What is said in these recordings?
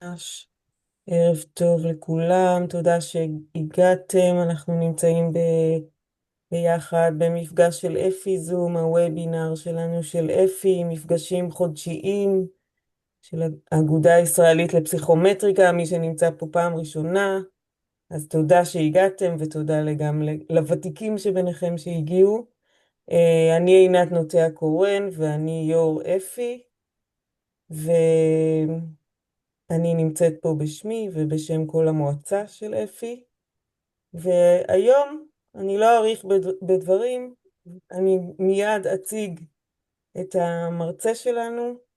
ממש. ערב טוב לכולם, תודה שהגעתם. אנחנו נמצאים ביחד במפגש של אפי זום, הוובינר שלנו של אפי, מפגשים חודשיים של האגודה הישראלית לפסיכומטריקה, מי שנמצא פה פעם ראשונה. אז תודה שהגעתם ותודה גם לוותיקים שביניכם שהגיעו. אני עינת נוטע קורן ואני יו"ר אפי, ואני נמצאת פה בשמי ובשם כל המועצה של אפי. והיום אני לא אאריך בדברים, אני מיד אציג את המרצה שלנו,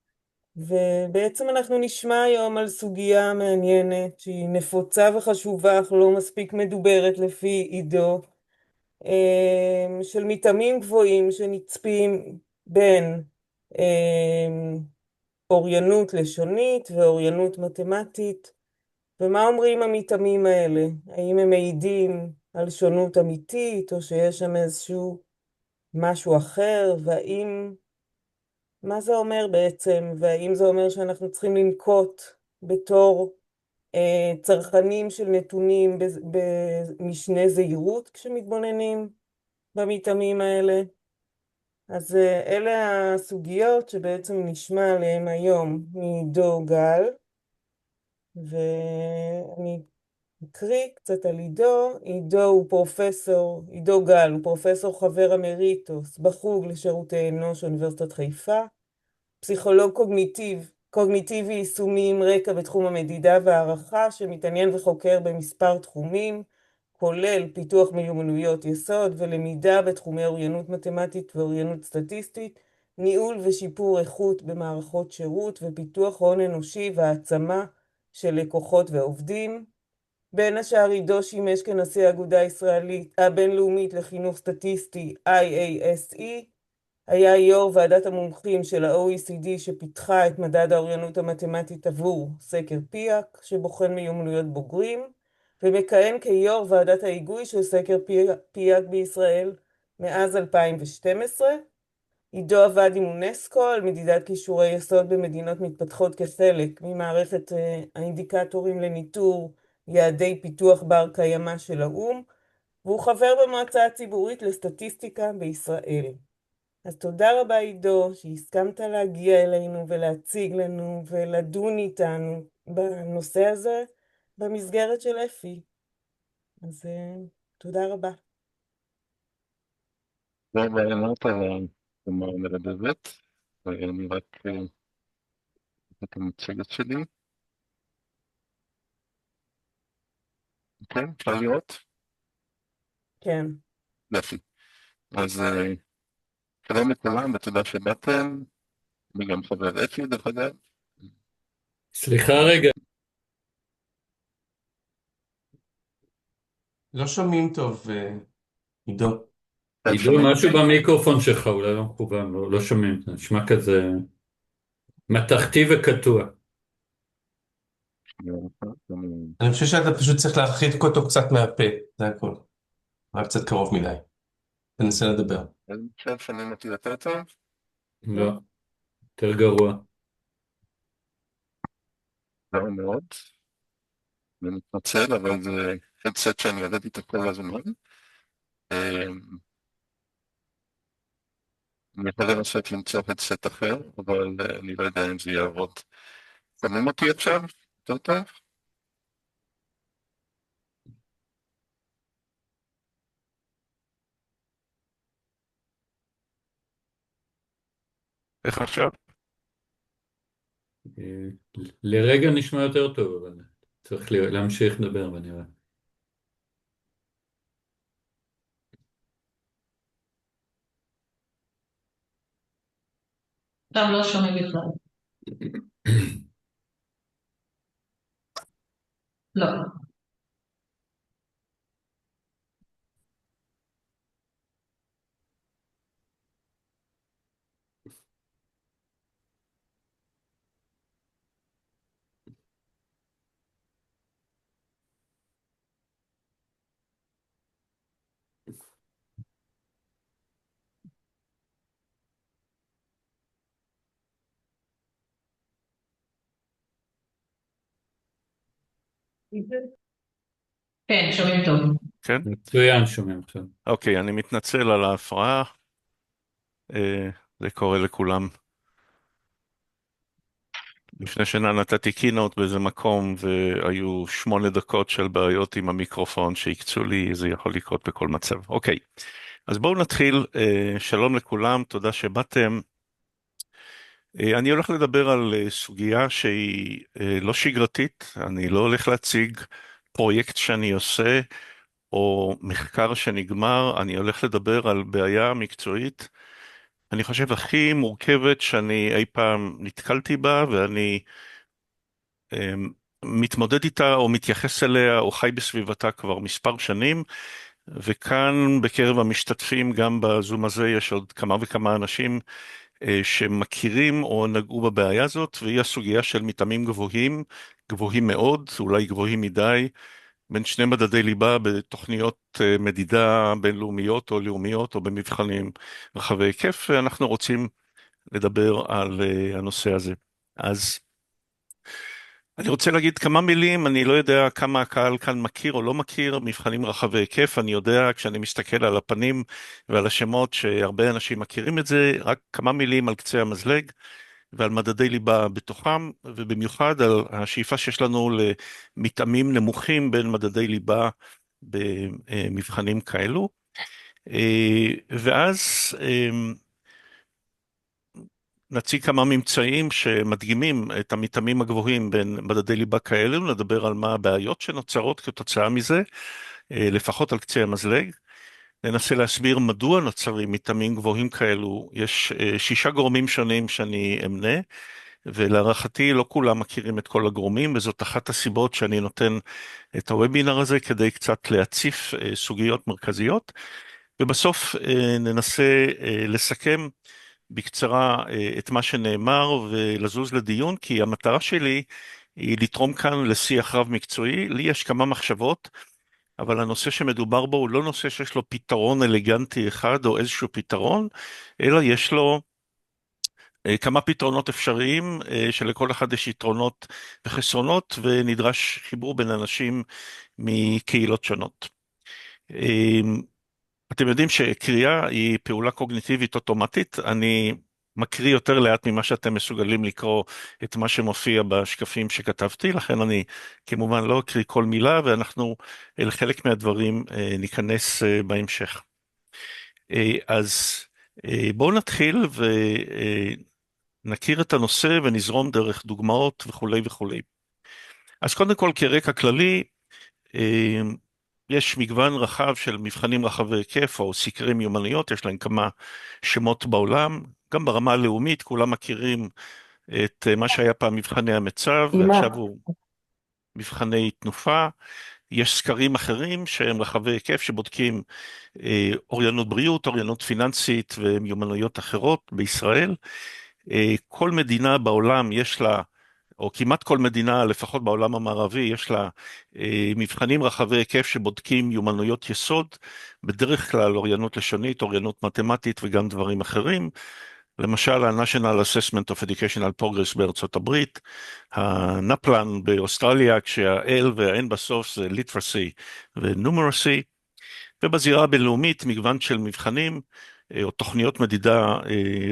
ובעצם אנחנו נשמע היום על סוגיה מעניינת שהיא נפוצה וחשובה אך לא מספיק מדוברת לפי עידו, של מתאמים גבוהים שנצפים בין אוריינות לשונית ואוריינות מתמטית. ומה אומרים המתאמים האלה? האם הם מעידים על שונות אמיתית, או שיש שם איזשהו משהו אחר? מה זה אומר בעצם? והאם זה אומר שאנחנו צריכים לנקוט בתור צרכנים של נתונים במשנה זהירות כשמתבוננים במתאמים האלה? אז אלה הסוגיות שבעצם נשמע עליהן היום מעידו גל, ואני אקריא קצת על עידו. עידו גל הוא פרופסור חבר אמריטוס בחוג לשירותי אנוש אוניברסיטת חיפה, פסיכולוג קוגניטיבי יישומי עם רקע בתחום המדידה והערכה, שמתעניין וחוקר במספר תחומים, כולל פיתוח מיומנויות יסוד ולמידה בתחומי אוריינות מתמטית ואוריינות סטטיסטית, ניהול ושיפור איכות במערכות שירות ופיתוח הון אנושי והעצמה של לקוחות ועובדים. בין השאר עידו שימש כנשיא האגודה הישראלית הבינלאומית לחינוך סטטיסטי IASE, היה יו"ר ועדת המומחים של ה-OECD שפיתחה את מדד האוריינות המתמטית עבור סקר פיאק, שבוחן מיומנויות בוגרים, ומכהן כיו"ר ועדת ההיגוי של סקר פיאק בישראל מאז 2012. עידו עבד עם אונסקו על מדידת כישורי יסוד במדינות מתפתחות כחלק ממערכת האינדיקטורים לניטור יעדי פיתוח בר קיימא של האו"ם, והוא חבר במועצה הציבורית לסטטיסטיקה בישראל. אז תודה רבה עידו שהסכמת להגיע אלינו ולהציג לנו ולדון איתנו בנושא הזה במסגרת של אפי. אז תודה רבה. אמרת על המרדדת, ואני רק את המצגת שלי. כן, אפשר לראות? כן. יופי. אז שלום לכולם ותודה שבאתם, אני גם חבר אפי דרך אגב. סליחה רגע, לא שומעים טוב, עידו. עידו, משהו במיקרופון שלך אולי לא מכוון, לא שומעים, זה נשמע כזה מתכתי וקטוע. אני חושב שאתה פשוט צריך להרחיק אותו קצת מהפה, זה הכל. רק קצת קרוב מדי. תנסה לדבר. אני חושב שאני מתאים יותר טוב. לא, יותר גרוע. לא מאוד. אני מתנצל, אבל זה הדסט שאני עובד איתו כל הזמן. אני יכול לנסות למצוא הדסט אחר, אבל אני לא יודע אם זה יעבוד. שומעים אותי עכשיו? יותר טוב? איך עכשיו? לרגע נשמע יותר טוב, אבל צריך להמשיך לדבר ונראה. עכשיו לא שומעים בכלל. לא. כן, שומעים טוב. כן? מצוין, שומעים עכשיו. אוקיי, אני מתנצל על ההפרעה. זה קורה לכולם. לפני שנה נתתי קינות באיזה מקום, והיו 8 דקות של בעיות עם המיקרופון שהקצו לי, זה יכול לקרות בכל מצב. אוקיי, אז בואו נתחיל. שלום לכולם, תודה שבאתם. אני הולך לדבר על סוגיה שהיא לא שגרתית, אני לא הולך להציג פרויקט שאני עושה, או מחקר שנגמר, אני הולך לדבר על בעיה מקצועית, אני חושב הכי מורכבת שאני אי פעם נתקלתי בה, ואני מתמודד איתה או מתייחס אליה או חי בסביבתה כבר מספר שנים, וכאן בקרב המשתתפים גם בזום הזה יש עוד כמה וכמה אנשים שמכירים או נגעו בבעיה הזאת, והיא הסוגיה של מתאמים גבוהים, גבוהים מאוד, אולי גבוהים מדי, בין שני מדדי ליבה בתוכניות מדידה בינלאומיות או לאומיות או במבחנים רחבי היקף, ואנחנו רוצים לדבר על הנושא הזה. אז אני רוצה להגיד כמה מילים, אני לא יודע כמה הקהל כאן מכיר או לא מכיר מבחנים רחבי היקף, אני יודע כשאני מסתכל על הפנים ועל השמות שהרבה אנשים מכירים את זה, רק כמה מילים על קצה המזלג ועל מדדי ליבה בתוכם, ובמיוחד על השאיפה שיש לנו למתאמים נמוכים בין מדדי ליבה במבחנים כאלו. ואז נציג כמה ממצאים שמדגימים את המתאמים הגבוהים בין מדדי ליבה כאלו, נדבר על מה הבעיות שנוצרות כתוצאה מזה, לפחות על קצה המזלג. ננסה להסביר מדוע נוצרים מתאמים גבוהים כאלו. יש 6 גורמים שונים שאני אמנה, ולהערכתי לא כולם מכירים את כל הגורמים, וזאת אחת הסיבות שאני נותן את הוובינר הזה, כדי קצת להציף סוגיות מרכזיות, ובסוף ננסה לסכם בקצרה את מה שנאמר ולזוז לדיון, כי המטרה שלי היא לתרום כאן לשיח רב מקצועי. לי יש כמה מחשבות, אבל הנושא שמדובר בו הוא לא נושא שיש לו פתרון אלגנטי אחד או איזשהו פתרון, אלא יש לו כמה פתרונות אפשריים, שלכל אחד יש יתרונות וחסרונות, ונדרש חיבור בין אנשים מקהילות שונות. אתם יודעים שקריאה היא פעולה קוגניטיבית אוטומטית, אני מקריא יותר לאט ממה שאתם מסוגלים לקרוא את מה שמופיע בשקפים שכתבתי, לכן אני כמובן לא אקריא כל מילה, ואנחנו לחלק מהדברים ניכנס בהמשך. אז בואו נתחיל ונכיר את הנושא ונזרום דרך דוגמאות וכולי וכולי. אז קודם כל כרקע כללי, יש מגוון רחב של מבחנים רחבי היקף או סקרי מיומנויות, יש להם כמה שמות בעולם, גם ברמה הלאומית כולם מכירים את מה שהיה פעם מבחני המיצ"ב, ועכשיו הוא מבחני תנופה. יש סקרים אחרים שהם רחבי היקף שבודקים אוריינות בריאות, אוריינות פיננסית ומיומנויות אחרות בישראל. כל מדינה בעולם יש לה, או כמעט כל מדינה, לפחות בעולם המערבי, יש לה מבחנים רחבי היקף שבודקים מיומנויות יסוד, בדרך כלל אוריינות לשונית, אוריינות מתמטית וגם דברים אחרים. למשל, ה-National Assessment of Educational Progress בארצות הברית, הנפלן באוסטרליה, כשה-L וה-N בסוף זה Literacy ו-Numeracy, ובזירה הבינלאומית מגוון של מבחנים, או תוכניות מדידה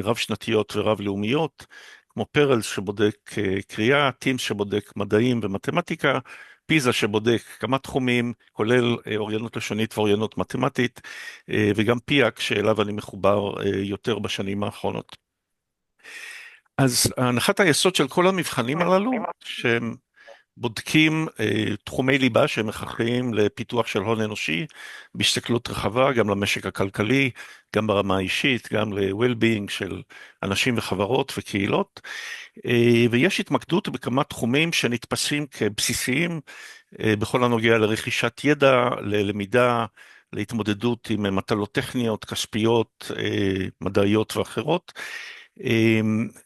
רב-שנתיות ורב-לאומיות, כמו פרלס שבודק קריאה, טימס שבודק מדעים ומתמטיקה, פיזה שבודק כמה תחומים, כולל אוריינות לשונית ואוריינות מתמטית, וגם פיאק שאליו אני מחובר יותר בשנים האחרונות. אז הנחת היסוד של כל המבחנים הללו, שהם בודקים תחומי ליבה שהם הכרחיים לפיתוח של הון אנושי, בהסתכלות רחבה, גם למשק הכלכלי, גם ברמה האישית, גם ל-well-being של אנשים וחברות וקהילות, ויש התמקדות בכמה תחומים שנתפסים כבסיסיים, בכל הנוגע לרכישת ידע, ללמידה, להתמודדות עם מטלות טכניות, כספיות, מדעיות ואחרות,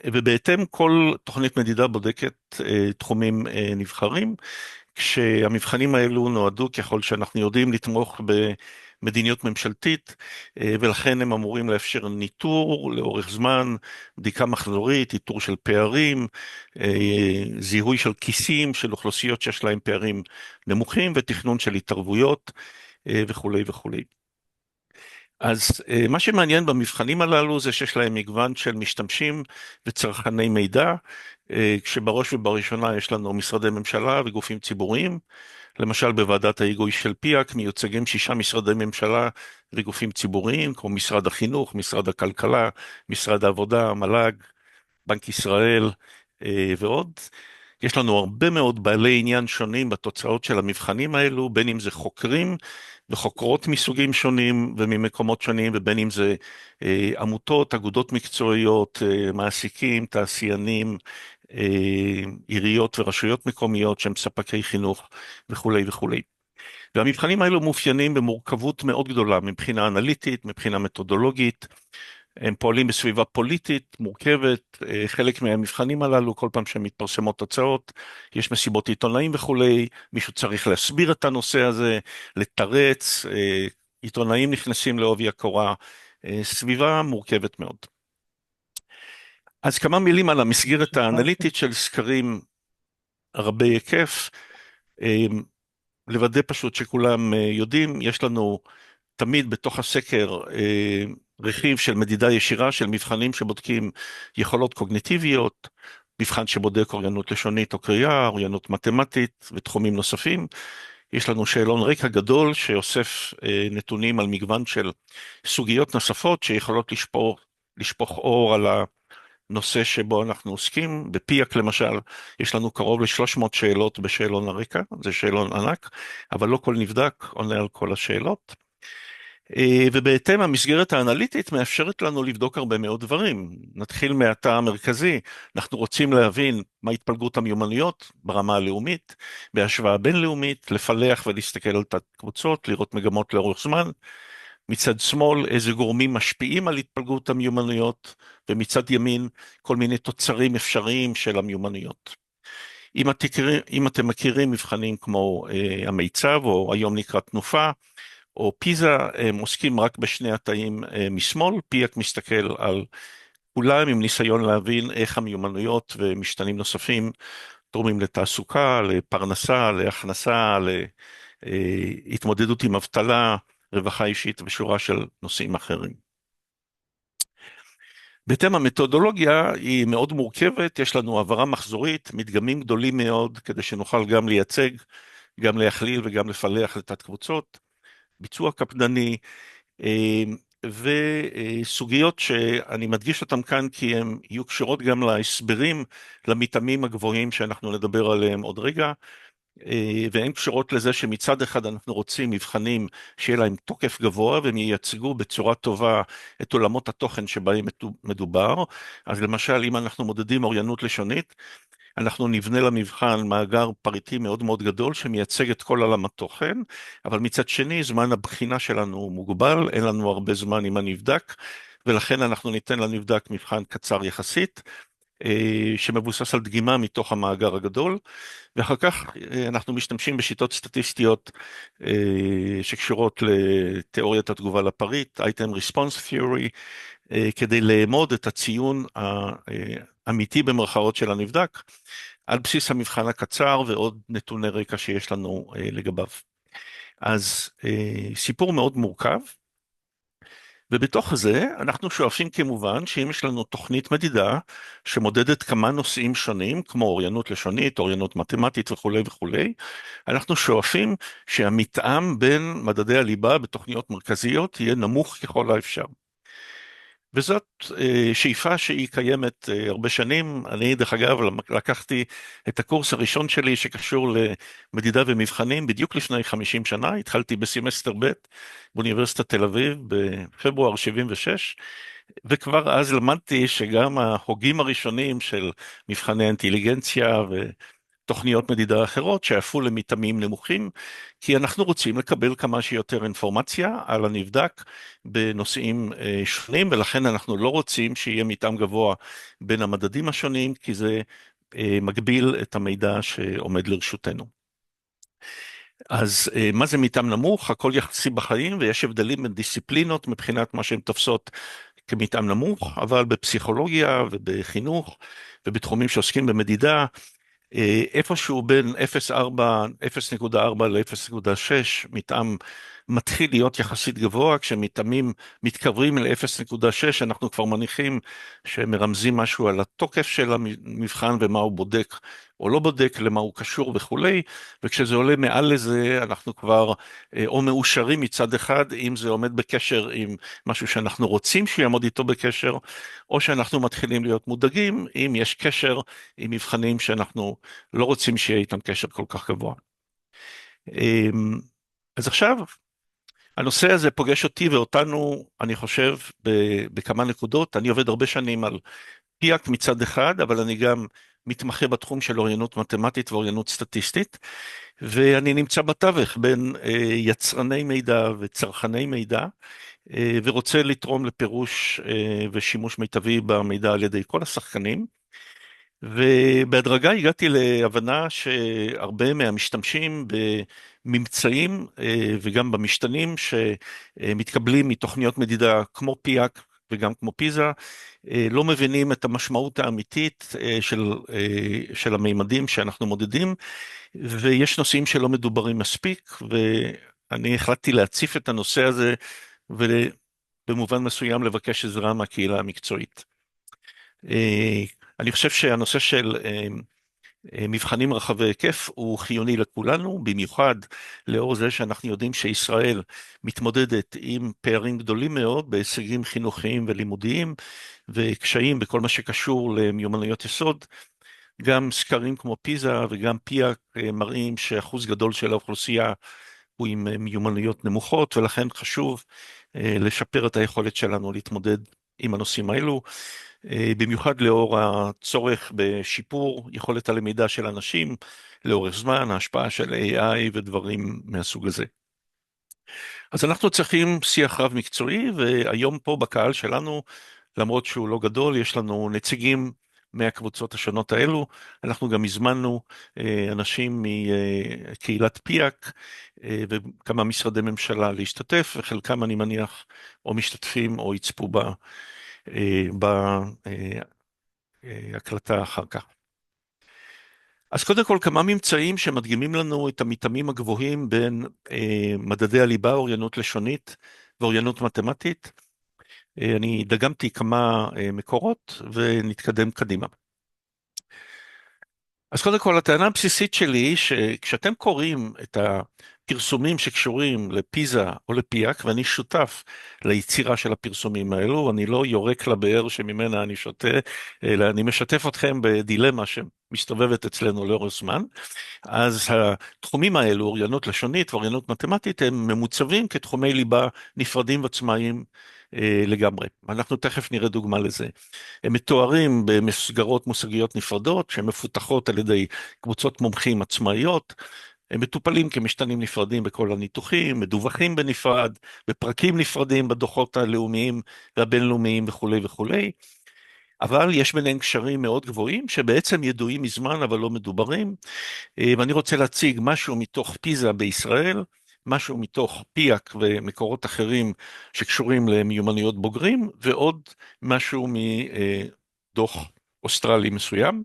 ובהתאם כל תוכנית מדידה בודקת תחומים נבחרים, כשהמבחנים האלו נועדו ככל שאנחנו יודעים לתמוך מדיניות ממשלתית, ולכן הם אמורים לאפשר ניטור לאורך זמן, בדיקה מחזורית, איתור של פערים, זיהוי של כיסים של אוכלוסיות שיש להם פערים נמוכים, ותכנון של התערבויות וכולי וכולי. אז מה שמעניין במבחנים הללו זה שיש להם מגוון של משתמשים וצרכני מידע, כשבראש ובראשונה יש לנו משרדי ממשלה וגופים ציבוריים, למשל בוועדת ההיגוי של פיאק מיוצגים 6 משרדי ממשלה וגופים ציבוריים, כמו משרד החינוך, משרד הכלכלה, משרד העבודה, מל"ג, בנק ישראל ועוד. יש לנו הרבה מאוד בעלי עניין שונים בתוצאות של המבחנים האלו, בין אם זה חוקרים וחוקרות מסוגים שונים וממקומות שונים, ובין אם זה עמותות, אגודות מקצועיות, מעסיקים, תעשיינים, עיריות ורשויות מקומיות שהם ספקי חינוך וכולי וכולי. והמבחנים האלו מאופיינים במורכבות מאוד גדולה מבחינה אנליטית, מבחינה מתודולוגית, הם פועלים בסביבה פוליטית מורכבת, חלק מהמבחנים הללו, כל פעם שמתפרסמות תוצאות, יש מסיבות עיתונאים וכולי, מישהו צריך להסביר את הנושא הזה, לתרץ, עיתונאים נכנסים לעובי הקורה, סביבה מורכבת מאוד. אז כמה מילים על המסגרת האנליטית של סקרים רבי היקף, לוודא פשוט שכולם יודעים, יש לנו תמיד בתוך הסקר רכיב של מדידה ישירה של מבחנים שבודקים יכולות קוגניטיביות, מבחן שבודק אוריינות לשונית או קריאה, אוריינות מתמטית ותחומים נוספים. יש לנו שאלון רקע גדול שאוסף נתונים על מגוון של סוגיות נוספות שיכולות לשפוך אור על הנושא שבו אנחנו עוסקים. בפיאק למשל יש לנו קרוב ל-300 שאלות בשאלון הרקע, זה שאלון ענק, אבל לא כל נבדק עונה על כל השאלות. ובהתאם המסגרת האנליטית מאפשרת לנו לבדוק הרבה מאוד דברים. נתחיל מהתא המרכזי, אנחנו רוצים להבין מה התפלגות המיומנויות ברמה הלאומית, בהשוואה בינלאומית, לפלח ולהסתכל על תת קבוצות, לראות מגמות לאורך זמן. מצד שמאל איזה גורמים משפיעים על התפלגות המיומנויות, ומצד ימין כל מיני תוצרים אפשריים של המיומנויות. אם אתם מכירים מבחנים כמו המיצב, או היום נקרא תנופה, או פיזה, הם עוסקים רק בשני התאים משמאל, פיאק מסתכל על כולם עם ניסיון להבין איך המיומנויות ומשתנים נוספים תורמים לתעסוקה, לפרנסה, להכנסה, להתמודדות עם אבטלה, רווחה אישית ושורה של נושאים אחרים. בהתאם המתודולוגיה היא מאוד מורכבת, יש לנו העברה מחזורית, מדגמים גדולים מאוד כדי שנוכל גם לייצג, גם להכליל וגם לפלח לתת קבוצות. ביצוע קפדני, וסוגיות שאני מדגיש אותם כאן כי הן יהיו קשורות גם להסברים למטעמים הגבוהים שאנחנו נדבר עליהם עוד רגע, והן קשורות לזה שמצד אחד אנחנו רוצים מבחנים שיהיה להם תוקף גבוה והם ייצגו בצורה טובה את עולמות התוכן שבהם מדובר. אז למשל אם אנחנו מודדים אוריינות לשונית, אנחנו נבנה למבחן מאגר פריטי מאוד מאוד גדול שמייצג את כל עולם התוכן, אבל מצד שני זמן הבחינה שלנו מוגבל, אין לנו הרבה זמן עם הנבדק, ולכן אנחנו ניתן לנבדק מבחן קצר יחסית, שמבוסס על דגימה מתוך המאגר הגדול, ואחר כך אנחנו משתמשים בשיטות סטטיסטיות שקשורות לתיאוריית התגובה לפריט, Item Response Theory, כדי לאמוד את הציון האמיתי במרכאות של הנבדק, על בסיס המבחן הקצר ועוד נתוני רקע שיש לנו לגביו. אז סיפור מאוד מורכב, ובתוך זה אנחנו שואפים כמובן שאם יש לנו תוכנית מדידה שמודדת כמה נושאים שונים, כמו אוריינות לשונית, אוריינות מתמטית וכולי וכולי, אנחנו שואפים שהמתאם בין מדדי הליבה בתוכניות מרכזיות יהיה נמוך ככל האפשר. וזאת שאיפה שהיא קיימת הרבה שנים. אני דרך אגב לקחתי את הקורס הראשון שלי שקשור למדידה ומבחנים בדיוק לפני 50 שנה, התחלתי בסמסטר ב' באוניברסיטת תל אביב בפברואר 76, וכבר אז למדתי שגם ההוגים הראשונים של מבחני אינטליגנציה תוכניות מדידה אחרות שאפו למתאמים נמוכים, כי אנחנו רוצים לקבל כמה שיותר אינפורמציה על הנבדק בנושאים שונים, ולכן אנחנו לא רוצים שיהיה מתאם גבוה בין המדדים השונים, כי זה מגביל את המידע שעומד לרשותנו. אז מה זה מתאם נמוך? הכל יחסי בחיים, ויש הבדלים בין דיסציפלינות מבחינת מה שהן תופסות כמתאם נמוך, אבל בפסיכולוגיה ובחינוך ובתחומים שעוסקים במדידה, איפשהו בין 0.4 ל-0.6 מתאם מתחיל להיות יחסית גבוה. כשמתאמים מתקרבים ל-0.6 אנחנו כבר מניחים שמרמזים משהו על התוקף של המבחן ומה הוא בודק או לא בודק, למה הוא קשור וכולי, וכשזה עולה מעל לזה אנחנו כבר או מאושרים מצד אחד אם זה עומד בקשר עם משהו שאנחנו רוצים שיעמוד איתו בקשר, או שאנחנו מתחילים להיות מודאגים אם יש קשר עם מבחנים שאנחנו לא רוצים שיהיה איתם קשר כל כך גבוה. אז עכשיו, הנושא הזה פוגש אותי ואותנו, אני חושב, בכמה נקודות. אני עובד הרבה שנים על פיאק מצד אחד, אבל אני גם מתמחה בתחום של אוריינות מתמטית ואוריינות סטטיסטית, ואני נמצא בתווך בין יצרני מידע וצרכני מידע, ורוצה לתרום לפירוש ושימוש מיטבי במידע על ידי כל השחקנים. ובהדרגה הגעתי להבנה שהרבה מהמשתמשים בממצאים וגם במשתנים שמתקבלים מתוכניות מדידה כמו פיאק וגם כמו פיזה, לא מבינים את המשמעות האמיתית של המימדים שאנחנו מודדים, ויש נושאים שלא מדוברים מספיק, ואני החלטתי להציף את הנושא הזה ובמובן מסוים לבקש עזרה מהקהילה המקצועית. אני חושב שהנושא של מבחנים רחבי היקף הוא חיוני לכולנו, במיוחד לאור זה שאנחנו יודעים שישראל מתמודדת עם פערים גדולים מאוד בהישגים חינוכיים ולימודיים, וקשיים בכל מה שקשור למיומנויות יסוד. גם סקרים כמו פיזה וגם פיאק מראים שאחוז גדול של האוכלוסייה הוא עם מיומנויות נמוכות, ולכן חשוב לשפר את היכולת שלנו להתמודד עם הנושאים האלו, במיוחד לאור הצורך בשיפור יכולת הלמידה של אנשים לאורך זמן, ההשפעה של AI ודברים מהסוג הזה. אז אנחנו צריכים שיח רב מקצועי, והיום פה בקהל שלנו, למרות שהוא לא גדול, יש לנו נציגים מהקבוצות השונות האלו. אנחנו גם הזמנו אנשים מקהילת פיאק וכמה משרדי ממשלה להשתתף, וחלקם אני מניח או משתתפים או יצפו בהקלטה אחר כך. אז קודם כל כמה ממצאים שמדגימים לנו את המתאמים הגבוהים בין מדדי הליבה, אוריינות לשונית ואוריינות מתמטית. אני דגמתי כמה מקורות ונתקדם קדימה. אז קודם כל הטענה הבסיסית שלי היא שכשאתם קוראים את הפרסומים שקשורים לפיזה או לפיאק, ואני שותף ליצירה של הפרסומים האלו, אני לא יורק לבאר שממנה אני שותה, אלא אני משתף אתכם בדילמה שמסתובבת אצלנו לאורך זמן. אז התחומים האלו, אוריינות לשונית ואוריינות מתמטית, הם ממוצבים כתחומי ליבה נפרדים ועצמאיים לגמרי. אנחנו תכף נראה דוגמה לזה. הם מתוארים במסגרות מושגיות נפרדות, שהן מפותחות על ידי קבוצות מומחים עצמאיות, הם מטופלים כמשתנים נפרדים בכל הניתוחים, מדווחים בנפרד, בפרקים נפרדים בדוחות הלאומיים והבינלאומיים וכו' וכו'. אבל יש ביניהם קשרים מאוד גבוהים שבעצם ידועים מזמן אבל לא מדוברים, ואני רוצה להציג משהו מתוך פיזה בישראל, משהו מתוך פיאק ומקורות אחרים שקשורים למיומנויות בוגרים, ועוד משהו מדוח אוסטרלי מסוים.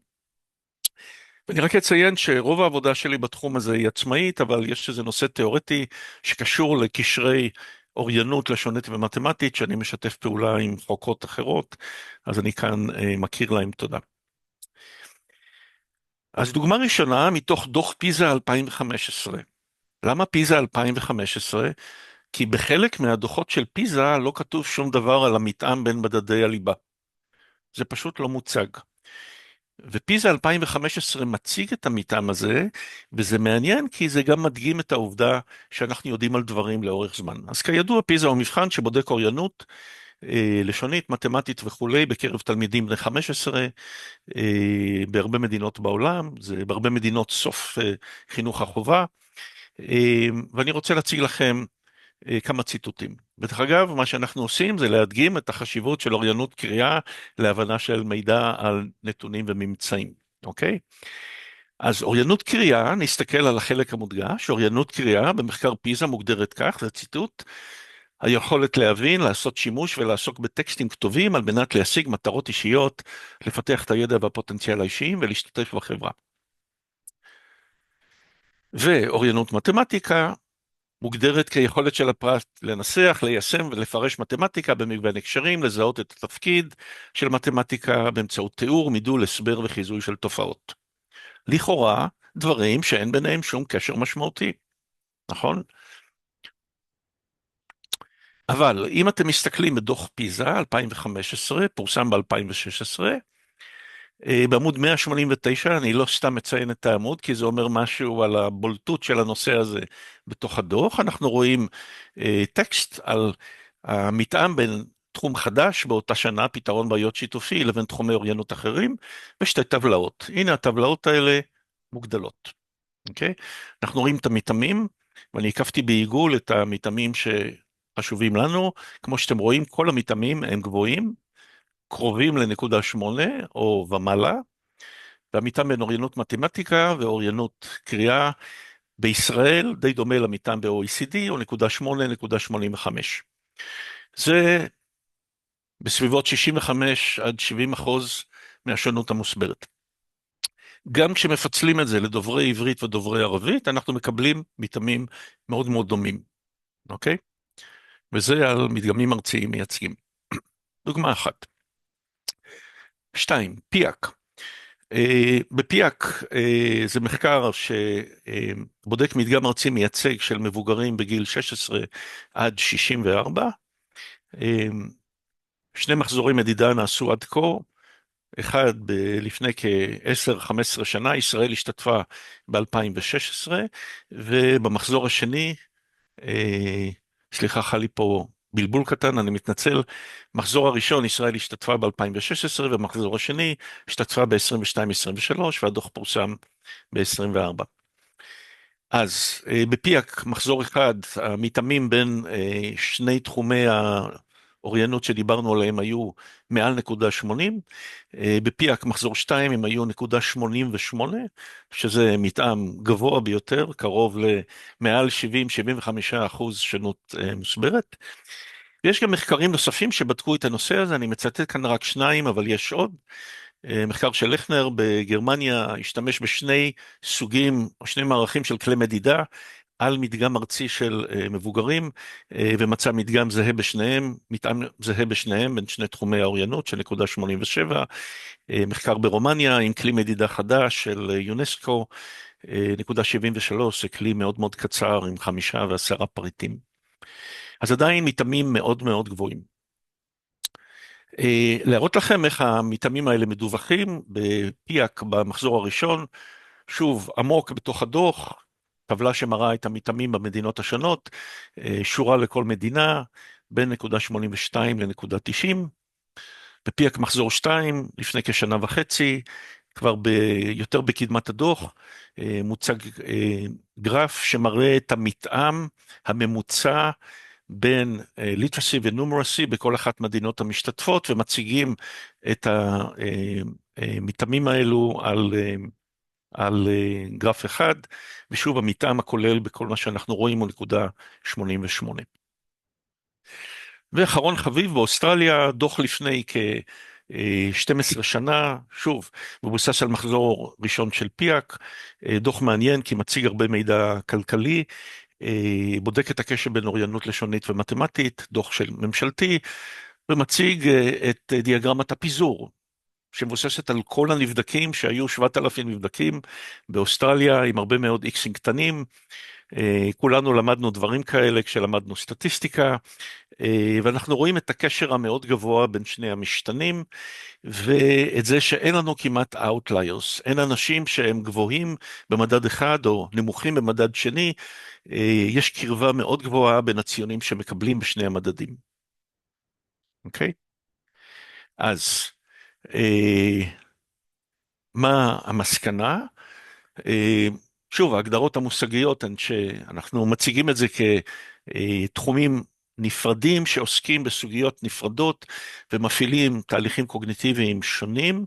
ואני רק אציין שרוב העבודה שלי בתחום הזה היא עצמאית, אבל יש איזה נושא תיאורטי שקשור לקשרי אוריינות לשונית ומתמטית, שאני משתף פעולה עם חוקרות אחרות, אז אני כאן מכיר להם תודה. אז דוגמה ראשונה מתוך דוח פיזה 2015. למה פיזה 2015? כי בחלק מהדוחות של פיזה לא כתוב שום דבר על המתאם בין מדדי הליבה. זה פשוט לא מוצג. ופיזה 2015 מציג את המתאם הזה, וזה מעניין כי זה גם מדגים את העובדה שאנחנו יודעים על דברים לאורך זמן. אז כידוע, פיזה הוא מבחן שבודק אוריינות לשונית, מתמטית וכולי, בקרב תלמידים בני 15, בהרבה מדינות בעולם, זה בהרבה מדינות סוף חינוך החובה, ואני רוצה להציג לכם כמה ציטוטים. בדרך אגב, מה שאנחנו עושים זה להדגים את החשיבות של אוריינות קריאה להבנה של מידע על נתונים וממצאים, אוקיי? אז אוריינות קריאה, נסתכל על החלק המודגש, אוריינות קריאה במחקר פיזה מוגדרת כך, זה ציטוט, היכולת להבין, לעשות שימוש ולעסוק בטקסטים כתובים על מנת להשיג מטרות אישיות, לפתח את הידע והפוטנציאל האישיים ולהשתתף בחברה. ואוריינות מתמטיקה מוגדרת כיכולת של הפרט לנסח, ליישם ולפרש מתמטיקה במגוון הקשרים, לזהות את התפקיד של מתמטיקה באמצעות תיאור, מידול, הסבר וחיזוי של תופעות. לכאורה, דברים שאין ביניהם שום קשר משמעותי, נכון? אבל אם אתם מסתכלים בדוח פיזה 2015, פורסם ב-2016, בעמוד 189, אני לא סתם מציין את העמוד, כי זה אומר משהו על הבולטות של הנושא הזה בתוך הדוח. אנחנו רואים טקסט על המתאם בין תחום חדש באותה שנה, פתרון בעיות שיתופי, לבין תחומי אוריינות אחרים, ושתי טבלאות. הנה הטבלאות האלה מוגדלות. אוקיי? אנחנו רואים את המתאמים, ואני הקפתי בעיגול את המתאמים שחשובים לנו. כמו שאתם רואים, כל המתאמים הם גבוהים, קרובים לנקודה 8 או ומעלה, והמתאם בין אוריינות מתמטיקה ואוריינות קריאה בישראל די דומה למתאם ב-OECD, או נקודה 8, נקודה 85. זה בסביבות 65 עד 70% מהשונות המוסברת. גם כשמפצלים את זה לדוברי עברית ודוברי ערבית, אנחנו מקבלים מתאמים מאוד מאוד דומים, אוקיי? וזה על מדגמים ארציים מייצגים. דוגמה אחת. 2, פיאק. בפיאק זה מחקר שבודק מדגם ארצי מייצג של מבוגרים בגיל 16 עד 64. שני מחזורי מדידה נעשו עד כה, אחד לפני כ-10-15 שנה, ישראל השתתפה ב-2016, ובמחזור השני, סליחה, חלי פה בלבול קטן, אני מתנצל, מחזור הראשון ישראל השתתפה ב-2016, ומחזור השני השתתפה ב-22-23, והדוח פורסם ב-24. אז בפיאק מחזור אחד, המתאמים בין שני תחומי האוריינות שדיברנו עליהם היו מעל נקודה 80, בפיאק מחזור 2 הם היו נקודה 88, שזה מתאם גבוה ביותר, קרוב למעל 70-75% שונות מוסברת. ויש גם מחקרים נוספים שבדקו את הנושא הזה, אני מצטט כאן רק 2, אבל יש עוד. מחקר של לכנר בגרמניה השתמש בשני סוגים או שני מערכים של כלי מדידה על מדגם ארצי של מבוגרים, ומצא מדגם זהה בשניהם, מתאם זהה בשניהם בין שני תחומי האוריינות של נקודה 87, מחקר ברומניה עם כלי מדידה חדש של יונסקו, נקודה 73, זה כלי מאוד מאוד קצר עם 5 ו10 פריטים. אז עדיין מתאמים מאוד מאוד גבוהים. להראות לכם איך המתאמים האלה מדווחים בפיאק במחזור הראשון, שוב עמוק בתוך הדוח, טבלה שמראה את המתאמים במדינות השונות, שורה לכל מדינה, בין נקודה 82 לנקודה 90, בפיאק מחזור 2, לפני כשנה וחצי, כבר יותר בקדמת הדוח, מוצג גרף שמראה את המתאם הממוצע, בין ליטרסי ונומרסי בכל אחת מדינות המשתתפות, ומציגים את המתאמים האלו על גרף אחד, ושוב המתאם הכולל בכל מה שאנחנו רואים הוא נקודה 88. ואחרון חביב, באוסטרליה, דוח לפני כ-12 שנה, שוב, מבוסס על מחזור ראשון של פיאק, דוח מעניין כי מציג הרבה מידע כלכלי, בודק את הקשר בין אוריינות לשונית ומתמטית, דוח של ממשלתי, ומציג את דיאגרמת הפיזור, שמבוססת על כל הנבדקים, שהיו 7,000 נבדקים באוסטרליה, עם הרבה מאוד איקסים קטנים, כולנו למדנו דברים כאלה כשלמדנו סטטיסטיקה, ואנחנו רואים את הקשר המאוד גבוה בין שני המשתנים, ואת זה שאין לנו כמעט outliers, אין אנשים שהם גבוהים במדד אחד או נמוכים במדד שני, יש קרבה מאוד גבוהה בין הציונים שמקבלים בשני המדדים. אוקיי? אז מה המסקנה? שוב, ההגדרות המושגיות הן שאנחנו מציגים את זה כתחומים נפרדים שעוסקים בסוגיות נפרדות ומפעילים תהליכים קוגניטיביים שונים.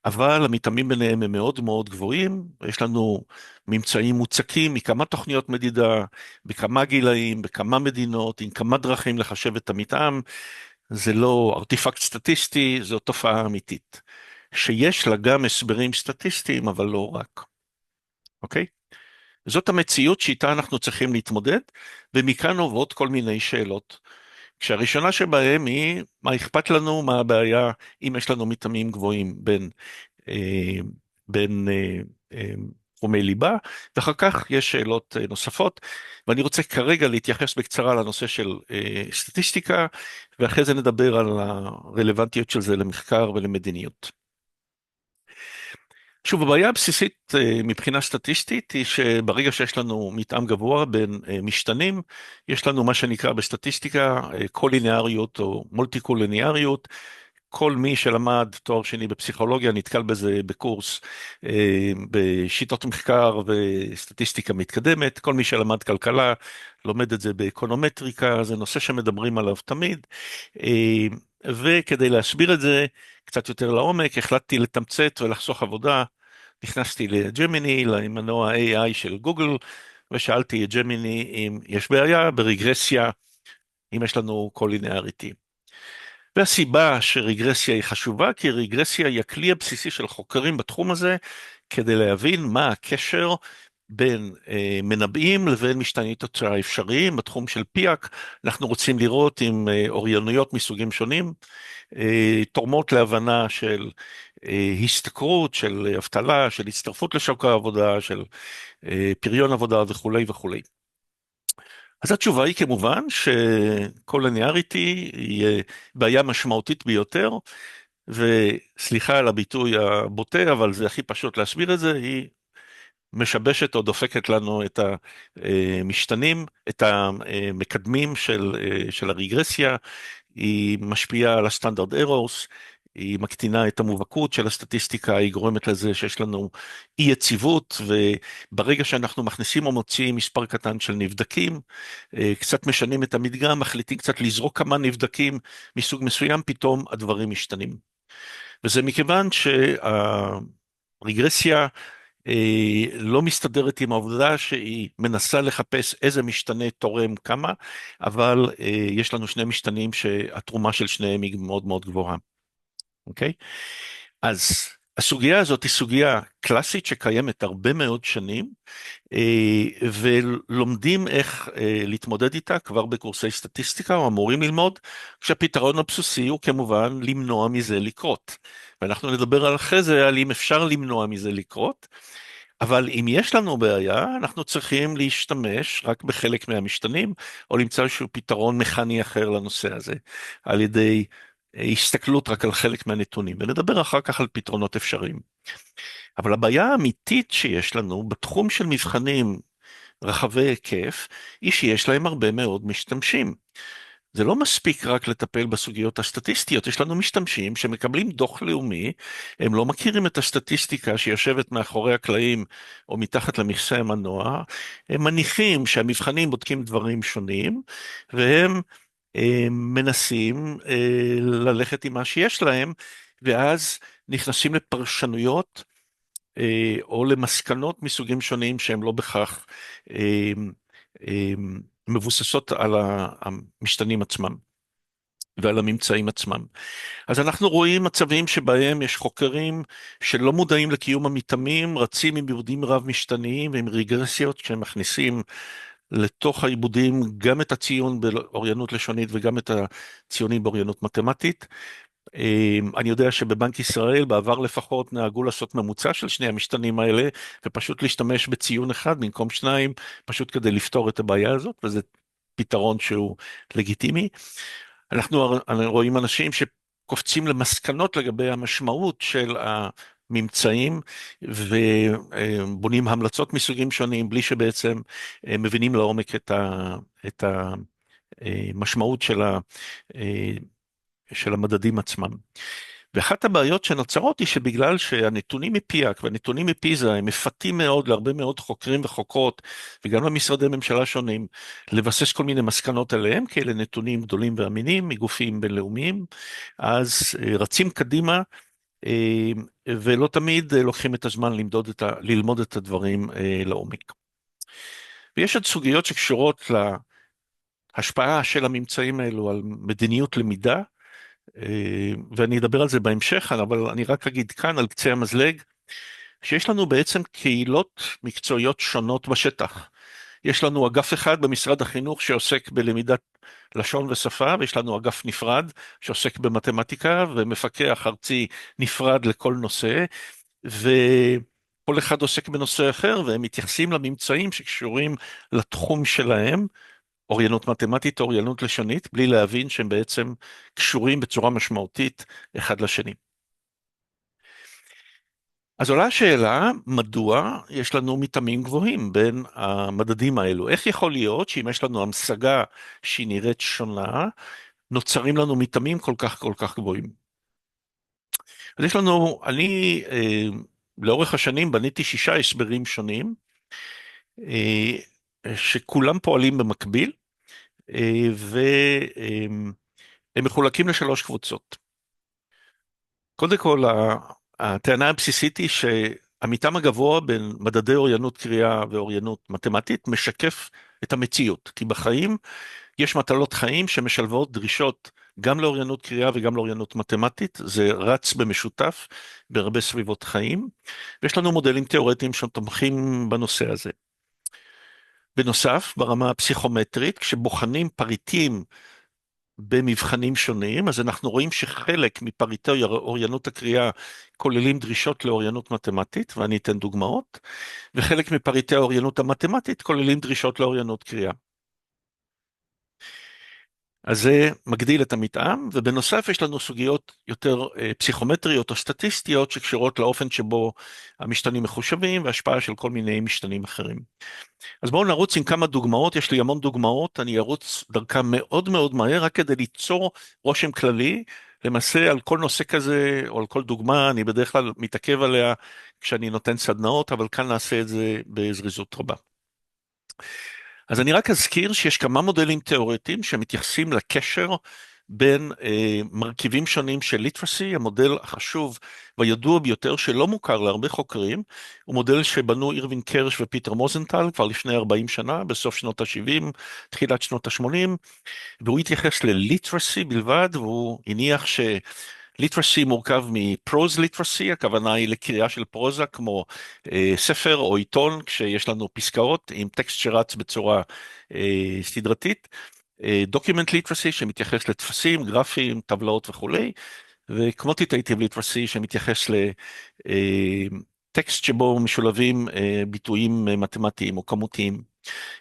אבל המתאמים ביניהם הם מאוד מאוד גבוהים. יש לנו ממצאים מוצקים מכמה תוכניות מדידה, בכמה גילאים, בכמה מדינות, עם כמה דרכים לחשב את המתאם. זה לא ארטיפקט סטטיסטי, זו תופעה אמיתית, שיש לה גם הסברים סטטיסטיים, אבל לא רק. אוקיי? זאת המציאות שאיתה אנחנו צריכים להתמודד, ומכאן עוברות כל מיני שאלות. כשהראשונה שבהם היא, מה אכפת לנו, מה הבעיה אם יש לנו מתאמים גבוהים אה, בין תחומי ליבה, ואחר כך יש שאלות נוספות, ואני רוצה כרגע להתייחס בקצרה לנושא של סטטיסטיקה, ואחרי זה נדבר על הרלוונטיות של זה למחקר ולמדיניות. שוב, הבעיה הבסיסית מבחינה סטטיסטית היא שברגע שיש לנו מתאם גבוה בין משתנים, יש לנו מה שנקרא בסטטיסטיקה קוליניאריות או מולטי-קוליניאריות. כל מי שלמד תואר שני בפסיכולוגיה נתקל בזה בקורס בשיטות מחקר וסטטיסטיקה מתקדמת. כל מי שלמד כלכלה לומד את זה באקונומטריקה, זה נושא שמדברים עליו תמיד. וכדי להסביר את זה קצת יותר לעומק, החלטתי לתמצת ולחסוך עבודה. נכנסתי לג'מיני, למנוע AI של גוגל, ושאלתי את ג'מיני אם יש בעיה ברגרסיה, אם יש לנו קולינאריטי. והסיבה שרגרסיה היא חשובה, כי רגרסיה היא הכלי הבסיסי של חוקרים בתחום הזה, כדי להבין מה הקשר בין מנבאים לבין משתני תוצאה אפשריים. בתחום של פיאק אנחנו רוצים לראות אם אוריינויות מסוגים שונים תורמות להבנה של השתכרות, של אבטלה, של הצטרפות לשוק העבודה, של פריון עבודה וכולי וכולי. אז התשובה היא כמובן שקולניאריטי היא בעיה משמעותית ביותר, וסליחה על הביטוי הבוטה, אבל זה הכי פשוט להסביר את זה, היא משבשת או דופקת לנו את המשתנים, את המקדמים של הרגרסיה, היא משפיעה על הסטנדרט ארורס, היא מקטינה את המובהקות של הסטטיסטיקה, היא גורמת לזה שיש לנו אי יציבות, וברגע שאנחנו מכניסים או מוציאים מספר קטן של נבדקים, קצת משנים את המדגם, מחליטים קצת לזרוק כמה נבדקים מסוג מסוים, פתאום הדברים משתנים. וזה מכיוון שהרגרסיה לא מסתדרת עם העובדה שהיא מנסה לחפש איזה משתנה תורם כמה, אבל יש לנו שני משתנים שהתרומה של שניהם היא מאוד מאוד גבוהה. אוקיי? אז הסוגיה הזאת היא סוגיה קלאסית שקיימת הרבה מאוד שנים, ולומדים איך להתמודד איתה כבר בקורסי סטטיסטיקה, או אמורים ללמוד, כשהפתרון הבסיסי הוא כמובן למנוע מזה לקרות. ואנחנו נדבר על אחרי זה, על אם אפשר למנוע מזה לקרות, אבל אם יש לנו בעיה, אנחנו צריכים להשתמש רק בחלק מהמשתנים, או למצוא איזשהו פתרון מכני אחר לנושא הזה, על ידי הסתכלות רק על חלק מהנתונים, ונדבר אחר כך על פתרונות אפשריים. אבל הבעיה האמיתית שיש לנו בתחום של מבחנים רחבי היקף, היא שיש להם הרבה מאוד משתמשים. זה לא מספיק רק לטפל בסוגיות הסטטיסטיות, יש לנו משתמשים שמקבלים דוח לאומי, הם לא מכירים את הסטטיסטיקה שיושבת מאחורי הקלעים או מתחת למכסה המנוע, הם מניחים שהמבחנים בודקים דברים שונים, והם מנסים ללכת עם מה שיש להם, ואז נכנסים לפרשנויות או למסקנות מסוגים שונים שהם לא בכך מבוססות על המשתנים עצמם ועל הממצאים עצמם. אז אנחנו רואים מצבים שבהם יש חוקרים שלא מודעים לקיום המתאמים, רצים עם עיבודים רב משתניים ועם רגרסיות שהם מכניסים לתוך העיבודים גם את הציון באוריינות לשונית וגם את הציונים באוריינות מתמטית. אני יודע שבבנק ישראל בעבר לפחות נהגו לעשות ממוצע של שני המשתנים האלה, ופשוט להשתמש בציון אחד במקום שניים, פשוט כדי לפתור את הבעיה הזאת, וזה פתרון שהוא לגיטימי. אנחנו רואים אנשים שקופצים למסקנות לגבי המשמעות של הממצאים, ובונים המלצות מסוגים שונים, בלי שבעצם מבינים לעומק את המשמעות של המדדים עצמם. ואחת הבעיות שנוצרות היא שבגלל שהנתונים מפיאק והנתונים מפיזה הם מפתים מאוד להרבה מאוד חוקרים וחוקרות, וגם למשרדי ממשלה שונים, לבסס כל מיני מסקנות עליהם, כי אלה נתונים גדולים ואמינים מגופים בינלאומיים, אז רצים קדימה ולא תמיד לוקחים את הזמן ללמוד את הדברים לעומק. ויש עוד סוגיות שקשורות להשפעה של הממצאים האלו על מדיניות למידה, ואני אדבר על זה בהמשך, אבל אני רק אגיד כאן על קצה המזלג, שיש לנו בעצם קהילות מקצועיות שונות בשטח. יש לנו אגף אחד במשרד החינוך שעוסק בלמידת לשון ושפה, ויש לנו אגף נפרד שעוסק במתמטיקה, ומפקח ארצי נפרד לכל נושא, וכל אחד עוסק בנושא אחר, והם מתייחסים לממצאים שקשורים לתחום שלהם, אוריינות מתמטית, אוריינות לשונית, בלי להבין שהם בעצם קשורים בצורה משמעותית אחד לשני. אז עולה השאלה, מדוע יש לנו מתאמים גבוהים בין המדדים האלו? איך יכול להיות שאם יש לנו המשגה שהיא נראית שונה, נוצרים לנו מתאמים כל כך גבוהים? אז יש לנו, אני לאורך השנים בניתי 6 הסברים שונים, שכולם פועלים במקביל, והם מחולקים ל3 קבוצות. קודם כל, הטענה הבסיסית היא שהמתאם הגבוה בין מדדי אוריינות קריאה ואוריינות מתמטית משקף את המציאות, כי בחיים יש מטלות חיים שמשלבות דרישות גם לאוריינות קריאה וגם לאוריינות מתמטית, זה רץ במשותף בהרבה סביבות חיים, ויש לנו מודלים תיאורטיים שתומכים בנושא הזה. בנוסף, ברמה הפסיכומטרית, כשבוחנים פריטים במבחנים שונים, אז אנחנו רואים שחלק מפריטי אוריינות הקריאה כוללים דרישות לאוריינות מתמטית, ואני אתן דוגמאות, וחלק מפריטי האוריינות המתמטית כוללים דרישות לאוריינות קריאה. אז זה מגדיל את המתאם, ובנוסף יש לנו סוגיות יותר פסיכומטריות או סטטיסטיות שקשורות לאופן שבו המשתנים מחושבים, והשפעה של כל מיני משתנים אחרים. אז בואו נרוץ עם כמה דוגמאות, יש לי המון דוגמאות, אני ארוץ דרכם מאוד מהר, רק כדי ליצור רושם כללי, למעשה על כל נושא כזה, או על כל דוגמה, אני בדרך כלל מתעכב עליה כשאני נותן סדנאות, אבל כאן נעשה את זה בזריזות רבה. אז אני רק אזכיר שיש כמה מודלים תיאורטיים שמתייחסים לקשר בין מרכיבים שונים של ליטרסי, המודל החשוב והידוע ביותר שלא מוכר להרבה חוקרים, הוא מודל שבנו אירווין קרש ופיטר מוזנטל כבר לפני 40 שנה, בסוף שנות ה-70, תחילת שנות ה-80, והוא התייחס לליטרסי בלבד, והוא הניח ליטרסי מורכב מפרוז ליטרסי, הכוונה היא לקריאה של פרוזה כמו ספר או עיתון, כשיש לנו פסקאות עם טקסט שרץ בצורה סדרתית, דוקימנט ליטרסי שמתייחס לתפסים, גרפים, טבלאות וכולי, וקווטיטייטיב ליטרסי שמתייחס לטקסט שבו משולבים ביטויים מתמטיים או כמותיים.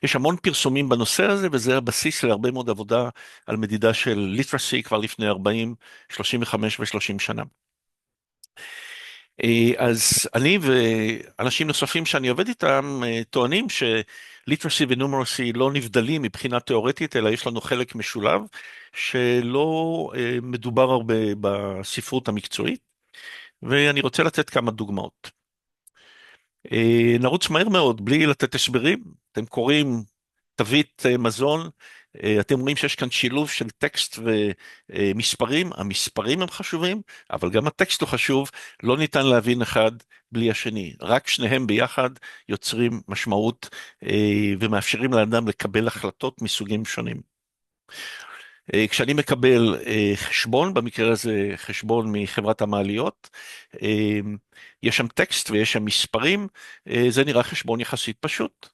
יש המון פרסומים בנושא הזה, וזה הבסיס להרבה מאוד עבודה על מדידה של ליטרסי כבר לפני 40, 35 ו-30 שנה. אז אני ואנשים נוספים שאני עובד איתם טוענים שליטרסי ונומרסי לא נבדלים מבחינה תיאורטית, אלא יש לנו חלק משולב שלא מדובר הרבה בספרות המקצועית, ואני רוצה לתת כמה דוגמאות. נרוץ מהר מאוד, בלי לתת הסברים, אתם קוראים תווית מזון, אתם רואים שיש כאן שילוב של טקסט ומספרים, המספרים הם חשובים, אבל גם הטקסט הוא חשוב, לא ניתן להבין אחד בלי השני, רק שניהם ביחד יוצרים משמעות ומאפשרים לאדם לקבל החלטות מסוגים שונים. כשאני מקבל חשבון, במקרה הזה חשבון מחברת המעליות, יש שם טקסט ויש שם מספרים, זה נראה חשבון יחסית פשוט.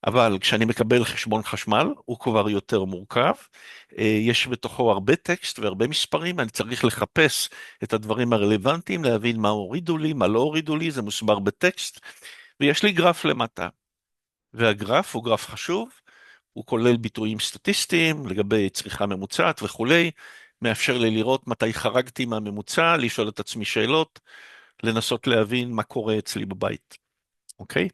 אבל כשאני מקבל חשבון חשמל, הוא כבר יותר מורכב, יש בתוכו הרבה טקסט והרבה מספרים, אני צריך לחפש את הדברים הרלוונטיים, להבין מה הורידו לי, מה לא הורידו לי, זה מוסבר בטקסט, ויש לי גרף למטה, והגרף הוא גרף חשוב, הוא כולל ביטויים סטטיסטיים לגבי צריכה ממוצעת וכולי, מאפשר לי לראות מתי חרגתי מהממוצע, לשאול את עצמי שאלות, לנסות להבין מה קורה אצלי בבית, אוקיי?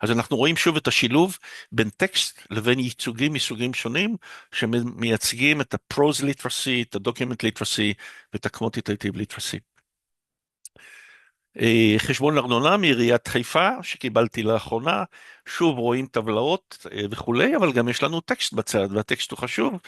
אז אנחנו רואים שוב את השילוב בין טקסט לבין ייצוגים מסוגים שונים, שמייצגים את הפרוז ליטרסי, את הדוקימנט ליטרסי ואת הקווטיטייטיב ליטרסי. חשבון ארנונה מעיריית חיפה שקיבלתי לאחרונה, שוב רואים טבלאות וכולי, אבל גם יש לנו טקסט בצד, והטקסט הוא חשוב,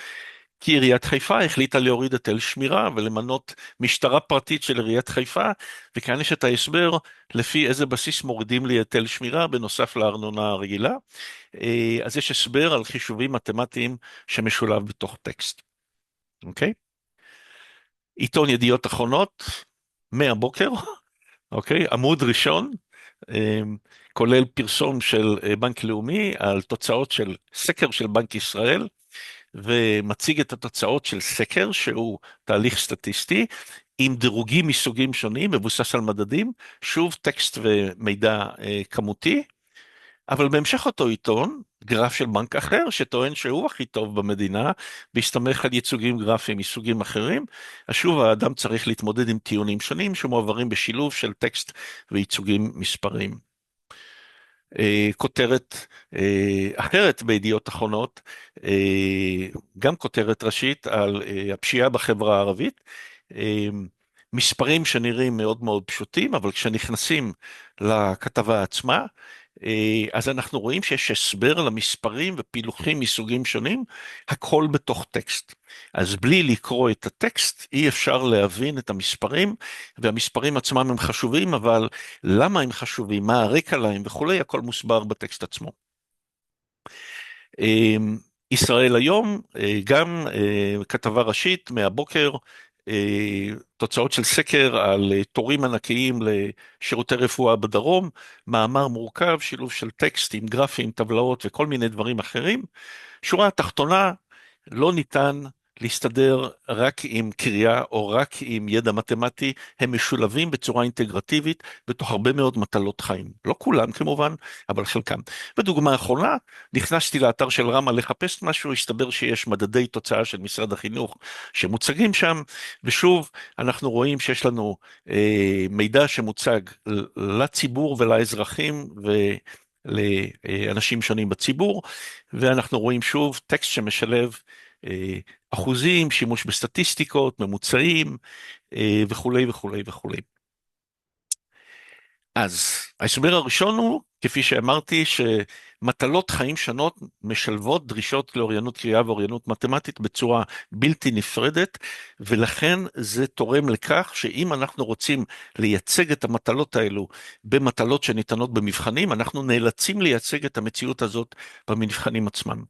כי עיריית חיפה החליטה להוריד היטל שמירה ולמנות משטרה פרטית של עיריית חיפה, וכאן יש את ההסבר לפי איזה בסיס מורידים לי היטל שמירה בנוסף לארנונה הרגילה. אז יש הסבר על חישובים מתמטיים שמשולב בתוך טקסט. אוקיי? עיתון ידיעות אחרונות, מהבוקר, אוקיי? עמוד ראשון, כולל פרסום של בנק לאומי על תוצאות של סקר של בנק ישראל, ומציג את התוצאות של סקר שהוא תהליך סטטיסטי, עם דירוגים מסוגים שונים, מבוסס על מדדים, שוב טקסט ומידע כמותי, אבל בהמשך אותו עיתון, גרף של בנק אחר, שטוען שהוא הכי טוב במדינה, בהסתמך על ייצוגים גרפיים מסוגים אחרים, אז שוב האדם צריך להתמודד עם טיעונים שונים, שמועברים בשילוב של טקסט וייצוגים מספריים. כותרת אחרת בידיעות אחרונות, גם כותרת ראשית על הפשיעה בחברה הערבית, מספרים שנראים מאוד מאוד פשוטים, אבל כשנכנסים לכתבה עצמה, אז אנחנו רואים שיש הסבר למספרים ופילוחים מסוגים שונים, הכל בתוך טקסט. אז בלי לקרוא את הטקסט, אי אפשר להבין את המספרים, והמספרים עצמם הם חשובים, אבל למה הם חשובים, מה הרקע להם וכולי, הכל מוסבר בטקסט עצמו. ישראל היום, גם כתבה ראשית מהבוקר, תוצאות של סקר על תורים ענקיים לשירותי רפואה בדרום, מאמר מורכב, שילוב של טקסטים, גרפים, טבלאות וכל מיני דברים אחרים. שורה התחתונה, לא ניתן להסתדר רק עם קריאה או רק עם ידע מתמטי, הם משולבים בצורה אינטגרטיבית בתוך הרבה מאוד מטלות חיים. לא כולם כמובן, אבל חלקם. ודוגמה אחרונה, נכנסתי לאתר של רמה לחפש משהו, הסתבר שיש מדדי תוצאה של משרד החינוך שמוצגים שם, ושוב אנחנו רואים שיש לנו מידע שמוצג לציבור ולאזרחים ולאנשים שונים בציבור, ואנחנו רואים שוב טקסט שמשלב אחוזים, שימוש בסטטיסטיקות, ממוצעים וכולי וכולי וכולי. אז ההסבר הראשון הוא, כפי שאמרתי, שמטלות חיים שונות משלבות דרישות לאוריינות קריאה ואוריינות מתמטית בצורה בלתי נפרדת, ולכן זה תורם לכך שאם אנחנו רוצים לייצג את המטלות האלו במטלות שניתנות במבחנים, אנחנו נאלצים לייצג את המציאות הזאת במבחנים עצמם.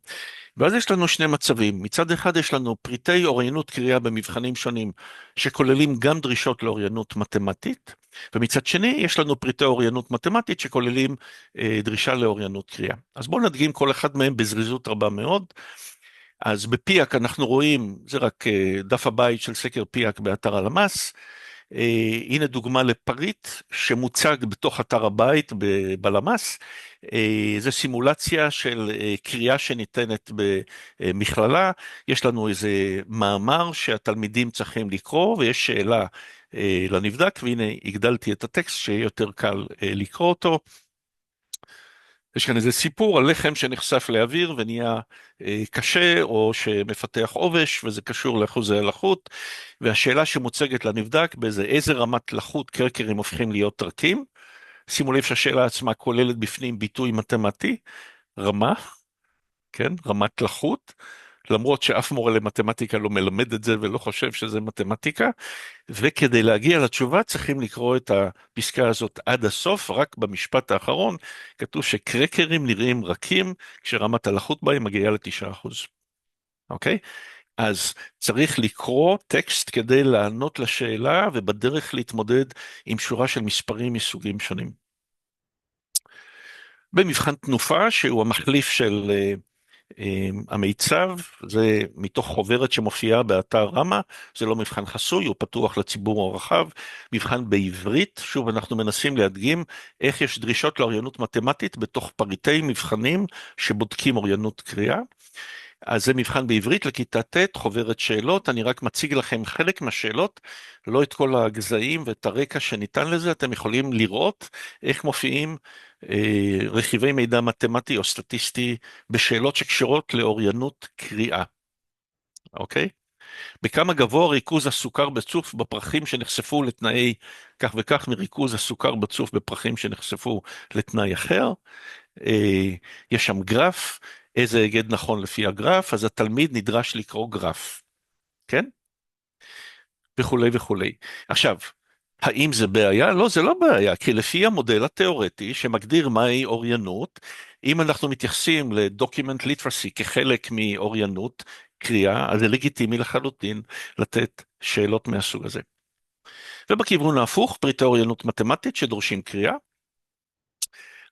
ואז יש לנו שני מצבים. מצד אחד יש לנו פריטי אוריינות קריאה במבחנים שונים, שכוללים גם דרישות לאוריינות מתמטית, ומצד שני יש לנו פריטי אוריינות מתמטית שכוללים דרישה לאוריינות קריאה. אז בואו נדגים כל אחד מהם בזריזות רבה מאוד. אז בפיאק אנחנו רואים, זה רק דף הבית של סקר פיאק באתר הלמ"ס, הנה דוגמה לפריט שמוצג בתוך אתר הבית בלמ"ס, זה סימולציה של קריאה שניתנת במכללה, יש לנו איזה מאמר שהתלמידים צריכים לקרוא ויש שאלה לנבדק, והנה הגדלתי את הטקסט שיהיה יותר קל לקרוא אותו. יש כאן איזה סיפור על לחם שנחשף לאוויר ונהיה קשה או שמפתח עובש, וזה קשור לאחוזי הלחות, והשאלה שמוצגת לנבדק באיזה רמת לחות קרקרים הופכים להיות תרקים. שימו לב שהשאלה עצמה כוללת בפנים ביטוי מתמטי, רמה, כן, רמת לחות, למרות שאף מורה למתמטיקה לא מלמד את זה ולא חושב שזה מתמטיקה, וכדי להגיע לתשובה צריכים לקרוא את הפסקה הזאת עד הסוף, רק במשפט האחרון כתוב שקרקרים נראים רכים כשרמת הלחות בהם מגיעה ל9%. אוקיי? אז צריך לקרוא טקסט כדי לענות לשאלה ובדרך להתמודד עם שורה של מספרים מסוגים שונים. במבחן תנופה שהוא המחליף של המיצב, זה מתוך חוברת שמופיעה באתר רמה, זה לא מבחן חסוי, הוא פתוח לציבור הרחב, מבחן בעברית, שוב אנחנו מנסים להדגים איך יש דרישות לאוריינות מתמטית בתוך פריטי מבחנים שבודקים אוריינות קריאה. אז זה מבחן בעברית לכיתה ט', חוברת שאלות, אני רק מציג לכם חלק מהשאלות, לא את כל הגזעים ואת הרקע שניתן לזה, אתם יכולים לראות איך מופיעים רכיבי מידע מתמטי או סטטיסטי בשאלות שקשורות לאוריינות קריאה. אוקיי? בכמה גבוה ריכוז הסוכר בצוף בפרחים שנחשפו לתנאי כך וכך מריכוז הסוכר בצוף בפרחים שנחשפו לתנאי אחר. יש שם גרף, איזה היגד נכון לפי הגרף, אז התלמיד נדרש לקרוא גרף, כן? וכולי וכולי. עכשיו, האם זה בעיה? לא, זה לא בעיה, כי לפי המודל התיאורטי שמגדיר מהי אוריינות, אם אנחנו מתייחסים ל-Document Literacy כחלק מאוריינות קריאה, אז זה לגיטימי לחלוטין לתת שאלות מהסוג הזה. ובכיוון ההפוך, פריטי אוריינות מתמטית שדורשים קריאה.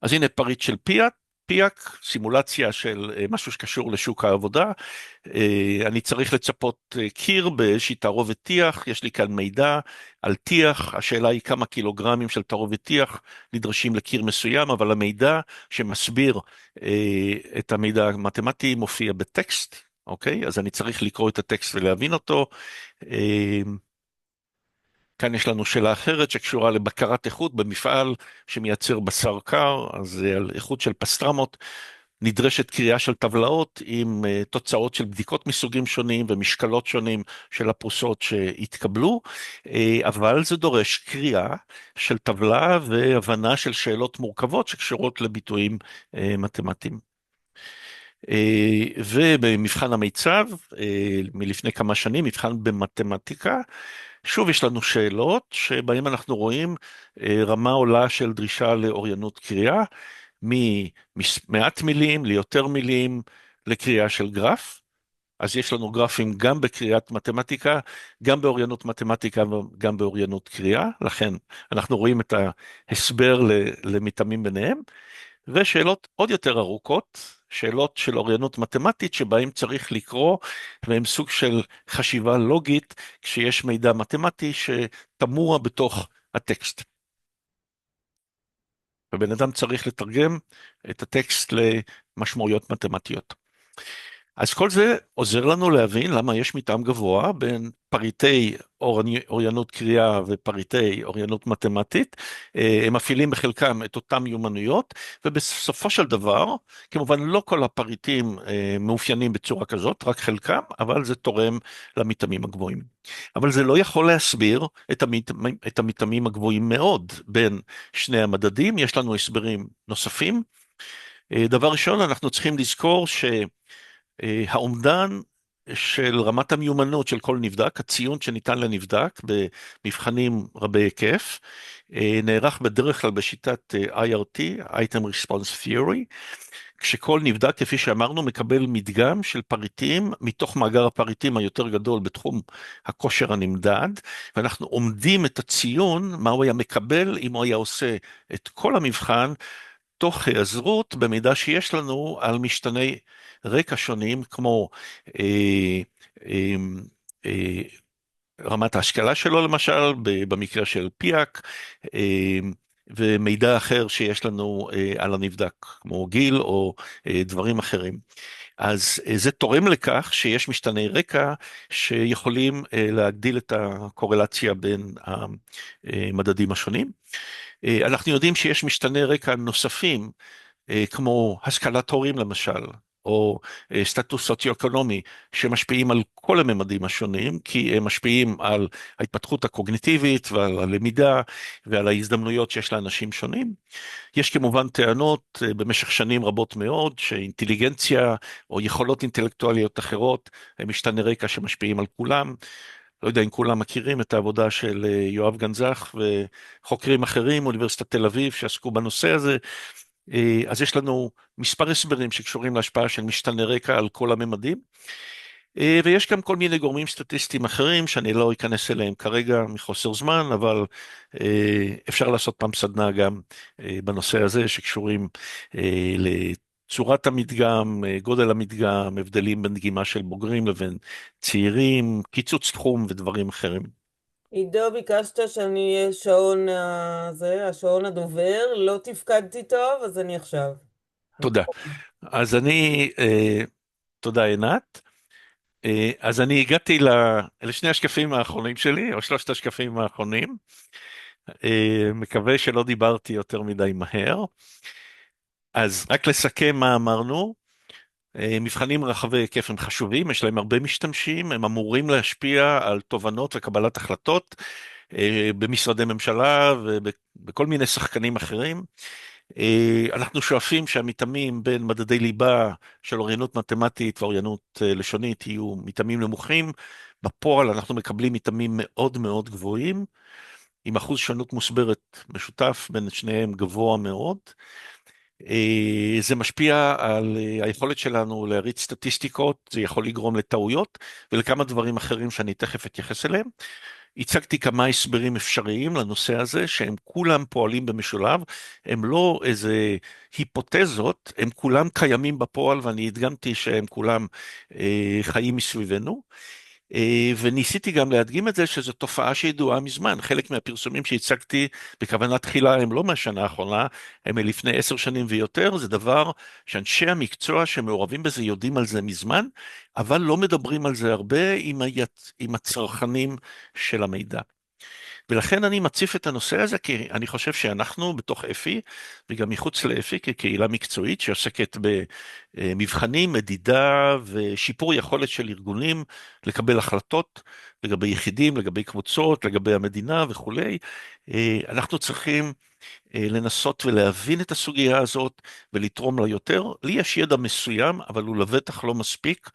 אז הנה פריט של פיאק, סימולציה של משהו שקשור לשוק העבודה. אני צריך לצפות קיר באיזושהי תערובת טיח, יש לי כאן מידע על טיח, השאלה היא כמה קילוגרמים של תערובת טיח נדרשים לקיר מסוים, אבל המידע שמסביר את המידע המתמטי מופיע בטקסט, אוקיי? אז אני צריך לקרוא את הטקסט ולהבין אותו. כאן יש לנו שאלה אחרת שקשורה לבקרת איכות במפעל שמייצר בשר קר, אז על איכות של פסטרמות נדרשת קריאה של טבלאות עם תוצאות של בדיקות מסוגים שונים ומשקלות שונים של הפרוסות שהתקבלו, אבל זה דורש קריאה של טבלה והבנה של שאלות מורכבות שקשורות לביטויים מתמטיים. ובמבחן המיצ"ב, מלפני כמה שנים, מבחן במתמטיקה, שוב יש לנו שאלות שבהן אנחנו רואים רמה עולה של דרישה לאוריינות קריאה, ממעט מילים ליותר מילים לקריאה של גרף. אז יש לנו גרפים גם בקריאת מתמטיקה, גם באוריינות מתמטיקה וגם באוריינות קריאה, לכן אנחנו רואים את ההסבר למתאמים ביניהם, ושאלות עוד יותר ארוכות, שאלות של אוריינות מתמטית שבהם צריך לקרוא, והם סוג של חשיבה לוגית כשיש מידע מתמטי שתמוה בתוך הטקסט. ובן אדם צריך לתרגם את הטקסט למשמעויות מתמטיות. אז כל זה עוזר לנו להבין למה יש מתאם גבוה בין פריטי אוריינות קריאה ופריטי אוריינות מתמטית. הם מפעילים בחלקם את אותם מיומנויות, ובסופו של דבר, כמובן לא כל הפריטים מאופיינים בצורה כזאת, רק חלקם, אבל זה תורם למתאמים הגבוהים. אבל זה לא יכול להסביר את המתאמים הגבוהים מאוד בין שני המדדים, יש לנו הסברים נוספים. דבר ראשון, אנחנו צריכים לזכור האומדן של רמת המיומנות של כל נבדק, הציון שניתן לנבדק במבחנים רבי היקף, נערך בדרך כלל בשיטת IRT, Item Response Theory, כשכל נבדק, כפי שאמרנו, מקבל מדגם של פריטים מתוך מאגר הפריטים היותר גדול בתחום הכושר הנמדד, ואנחנו עומדים את הציון, מה הוא היה מקבל אם הוא היה עושה את כל המבחן, תוך היעזרות במידע שיש לנו על משתני רקע שונים, כמו רמת ההשכלה שלו למשל, במקרה של פיאק, ומידע אחר שיש לנו על הנבדק, כמו גיל או דברים אחרים. אז זה תורם לכך שיש משתני רקע שיכולים להגדיל את הקורלציה בין המדדים השונים. אנחנו יודעים שיש משתני רקע נוספים, כמו השכלת הורים למשל, או סטטוס סוציו-אקונומי, שמשפיעים על כל הממדים השונים, כי הם משפיעים על ההתפתחות הקוגניטיבית ועל הלמידה ועל ההזדמנויות שיש לאנשים שונים. יש כמובן טענות במשך שנים רבות מאוד, שאינטליגנציה או יכולות אינטלקטואליות אחרות, הם משתני רקע שמשפיעים על כולם. לא יודע אם כולם מכירים את העבודה של יואב גנזך וחוקרים אחרים, אוניברסיטת תל אביב, שעסקו בנושא הזה. אז יש לנו מספר הסברים שקשורים להשפעה של משתני רקע על כל הממדים, ויש גם כל מיני גורמים סטטיסטיים אחרים שאני לא אכנס אליהם כרגע מחוסר זמן, אבל אפשר לעשות פעם סדנה גם בנושא הזה שקשורים לצורת המדגם, גודל המדגם, הבדלים בין דגימה של בוגרים לבין צעירים, קיצוץ תחום ודברים אחרים. עידו, ביקשת שאני אהיה השעון הדובר, לא תפקדתי טוב, אז אני עכשיו. תודה. אז תודה עינת. אז אני הגעתי לשני השקפים האחרונים שלי, או שלושת השקפים האחרונים. מקווה שלא דיברתי יותר מדי מהר. אז רק לסכם מה אמרנו. מבחנים רחבי היקף הם חשובים, יש להם הרבה משתמשים, הם אמורים להשפיע על תובנות וקבלת החלטות במשרדי ממשלה ובכל מיני שחקנים אחרים. אנחנו שואפים שהמתאמים בין מדדי ליבה של אוריינות מתמטית ואוריינות לשונית יהיו מתאמים נמוכים. בפועל אנחנו מקבלים מתאמים מאוד מאוד גבוהים, עם אחוז שונות מוסברת משותף בין שניהם גבוה מאוד. זה משפיע על היכולת שלנו להריץ סטטיסטיקות, זה יכול לגרום לטעויות ולכמה דברים אחרים שאני תכף אתייחס אליהם. הצגתי כמה הסברים אפשריים לנושא הזה, שהם כולם פועלים במשולב, הם לא איזה היפותזות, הם כולם קיימים בפועל, ואני הדגמתי שהם כולם חיים מסביבנו. וניסיתי גם להדגים את זה שזו תופעה שידועה מזמן. חלק מהפרסומים שהצגתי בכוונה תחילה הם לא מהשנה האחרונה, הם מלפני 10 שנים ויותר. זה דבר שאנשי המקצוע שמעורבים בזה יודעים על זה מזמן, אבל לא מדברים על זה הרבה עם הצרכנים של המידע. ולכן אני מציף את הנושא הזה, כי אני חושב שאנחנו בתוך אפי, וגם מחוץ לאפי, כקהילה מקצועית שעוסקת במבחנים, מדידה ושיפור יכולת של ארגונים לקבל החלטות לגבי יחידים, לגבי קבוצות, לגבי המדינה וכולי, אנחנו צריכים לנסות ולהבין את הסוגיה הזאת ולתרום לה יותר. לי יש ידע מסוים, אבל הוא לבטח לא מספיק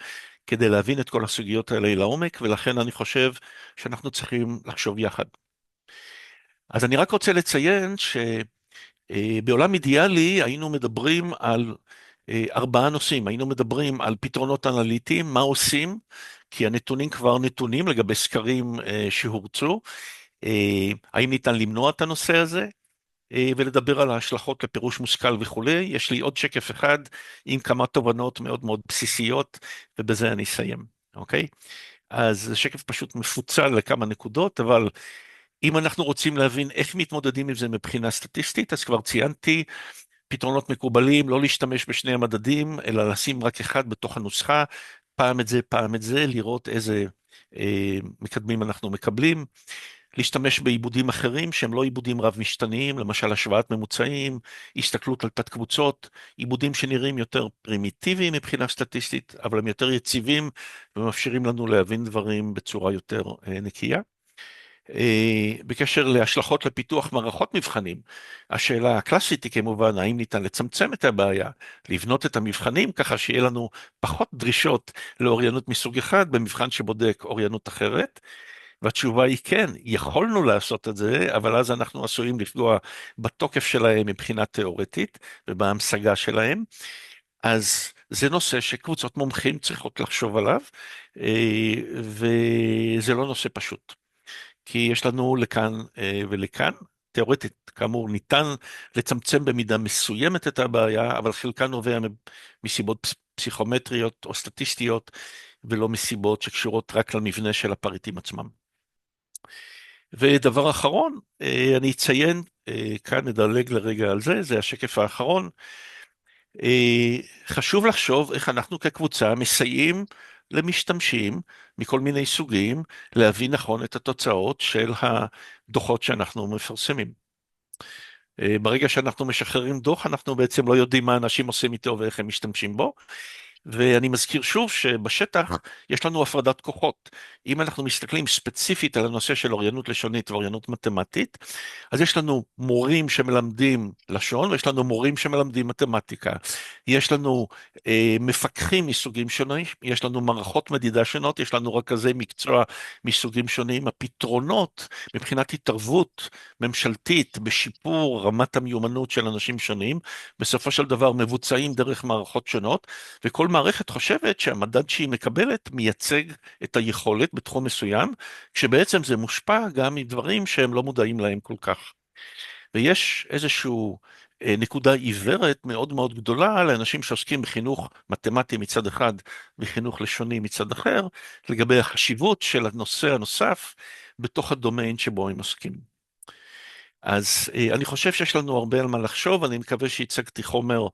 כדי להבין את כל הסוגיות האלה לעומק, ולכן אני חושב שאנחנו צריכים לחשוב יחד. אז אני רק רוצה לציין שבעולם אידיאלי היינו מדברים על 4 נושאים. היינו מדברים על פתרונות אנליטיים, מה עושים, כי הנתונים כבר נתונים לגבי סקרים שהורצו, האם ניתן למנוע את הנושא הזה, ולדבר על ההשלכות לפירוש מושכל וכולי. יש לי עוד שקף אחד עם כמה תובנות מאוד מאוד בסיסיות, ובזה אני אסיים, אוקיי? אז זה שקף פשוט מפוצל לכמה נקודות, אבל אם אנחנו רוצים להבין איך מתמודדים עם זה מבחינה סטטיסטית, אז כבר ציינתי פתרונות מקובלים, לא להשתמש בשני המדדים, אלא לשים רק אחד בתוך הנוסחה, פעם את זה, פעם את זה, לראות איזה מקדמים אנחנו מקבלים, להשתמש בעיבודים אחרים שהם לא עיבודים רב משתניים, למשל השוואת ממוצעים, הסתכלות על תת קבוצות, עיבודים שנראים יותר פרימיטיביים מבחינה סטטיסטית, אבל הם יותר יציבים ומאפשרים לנו להבין דברים בצורה יותר נקייה. בקשר להשלכות לפיתוח מערכות מבחנים, השאלה הקלאסית היא כמובן, האם ניתן לצמצם את הבעיה, לבנות את המבחנים ככה שיהיה לנו פחות דרישות לאוריינות מסוג אחד במבחן שבודק אוריינות אחרת, והתשובה היא כן, יכולנו לעשות את זה, אבל אז אנחנו עשויים לפגוע בתוקף שלהם מבחינה תיאורטית ובהמשגה שלהם. אז זה נושא שקבוצות מומחים צריכות לחשוב עליו, וזה לא נושא פשוט. כי יש לנו לכאן ולכאן, תיאורטית, כאמור, ניתן לצמצם במידה מסוימת את הבעיה, אבל חלקה נובע מסיבות פסיכומטריות או סטטיסטיות, ולא מסיבות שקשורות רק למבנה של הפריטים עצמם. ודבר אחרון, אני אציין, כאן נדלג לרגע על זה, זה השקף האחרון, חשוב לחשוב איך אנחנו כקבוצה מסייעים למשתמשים מכל מיני סוגים להבין נכון את התוצאות של הדוחות שאנחנו מפרסמים. ברגע שאנחנו משחררים דוח, אנחנו בעצם לא יודעים מה אנשים עושים איתו ואיך הם משתמשים בו. ואני מזכיר שוב שבשטח יש לנו הפרדת כוחות. אם אנחנו מסתכלים ספציפית על הנושא של אוריינות לשונית ואוריינות מתמטית, אז יש לנו מורים שמלמדים לשון, ויש לנו מורים שמלמדים מתמטיקה. יש לנו מפקחים מסוגים שונים, יש לנו מערכות מדידה שונות, יש לנו רכזי מקצוע מסוגים שונים. הפתרונות מבחינת התערבות ממשלתית בשיפור רמת המיומנות של אנשים שונים, בסופו של דבר מבוצעים דרך מערכות שונות, וכל מערכת חושבת שהמדד שהיא מקבלת מייצג את היכולת בתחום מסוים, כשבעצם זה מושפע גם מדברים שהם לא מודעים להם כל כך. ויש איזשהו נקודה עיוורת מאוד מאוד גדולה לאנשים שעוסקים בחינוך מתמטי מצד אחד וחינוך לשוני מצד אחר, לגבי החשיבות של הנושא הנוסף בתוך הדומיין שבו הם עוסקים. אז אני חושב שיש לנו הרבה על מה לחשוב, אני מקווה שהצגתי חומר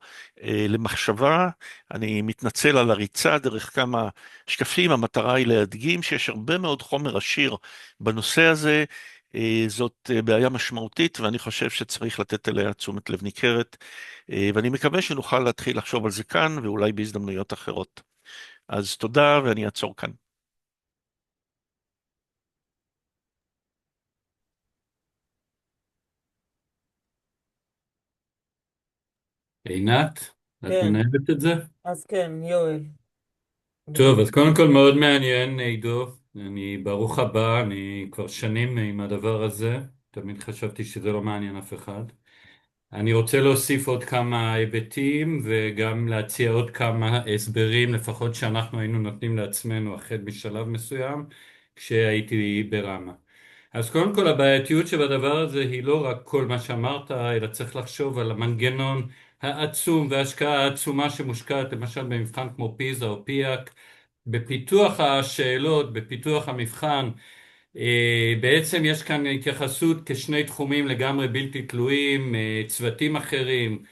למחשבה, אני מתנצל על הריצה דרך כמה שקפים, המטרה היא להדגים שיש הרבה מאוד חומר עשיר בנושא הזה, זאת בעיה משמעותית ואני חושב שצריך לתת אליה תשומת לב ניכרת, ואני מקווה שנוכל להתחיל לחשוב על זה כאן ואולי בהזדמנויות אחרות. אז תודה ואני אעצור כאן. עינת, את כן, מנהלת את זה? אז כן, יואל. טוב, אז קודם כל מאוד מעניין, עידו. ברוך הבא, אני כבר שנים עם הדבר הזה. תמיד חשבתי שזה לא מעניין אף אחד. אני רוצה להוסיף עוד כמה היבטים וגם להציע עוד כמה הסברים, לפחות שאנחנו היינו נותנים לעצמנו החל משלב מסוים, כשהייתי ברמה. אז קודם כל הבעייתיות שבדבר הזה היא לא רק כל מה שאמרת, אלא צריך לחשוב על המנגנון העצום וההשקעה העצומה שמושקעת למשל במבחן כמו פיזה או פיאק, בפיתוח השאלות, בפיתוח המבחן. בעצם יש כאן התייחסות כשני תחומים לגמרי בלתי תלויים, צוותים אחרים,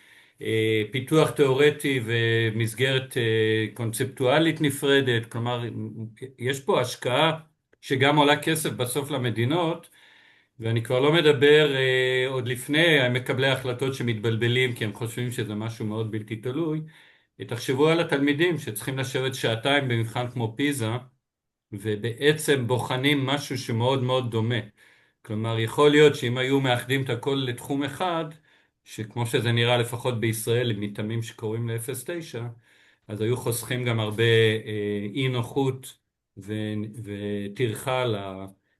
פיתוח תיאורטי ומסגרת קונספטואלית נפרדת, כלומר יש פה השקעה שגם עולה כסף בסוף למדינות, ואני כבר לא מדבר עוד לפני מקבלי ההחלטות שמתבלבלים כי הם חושבים שזה משהו מאוד בלתי תלוי. תחשבו על התלמידים שצריכים לשבת שעתיים במבחן כמו פיזה, ובעצם בוחנים משהו שמאוד מאוד דומה. כלומר, יכול להיות שאם היו מאחדים את הכל לתחום אחד, שכמו שזה נראה לפחות בישראל, עם מתאמים שקוראים ל-0.9, אז היו חוסכים גם הרבה אי נוחות וטרחה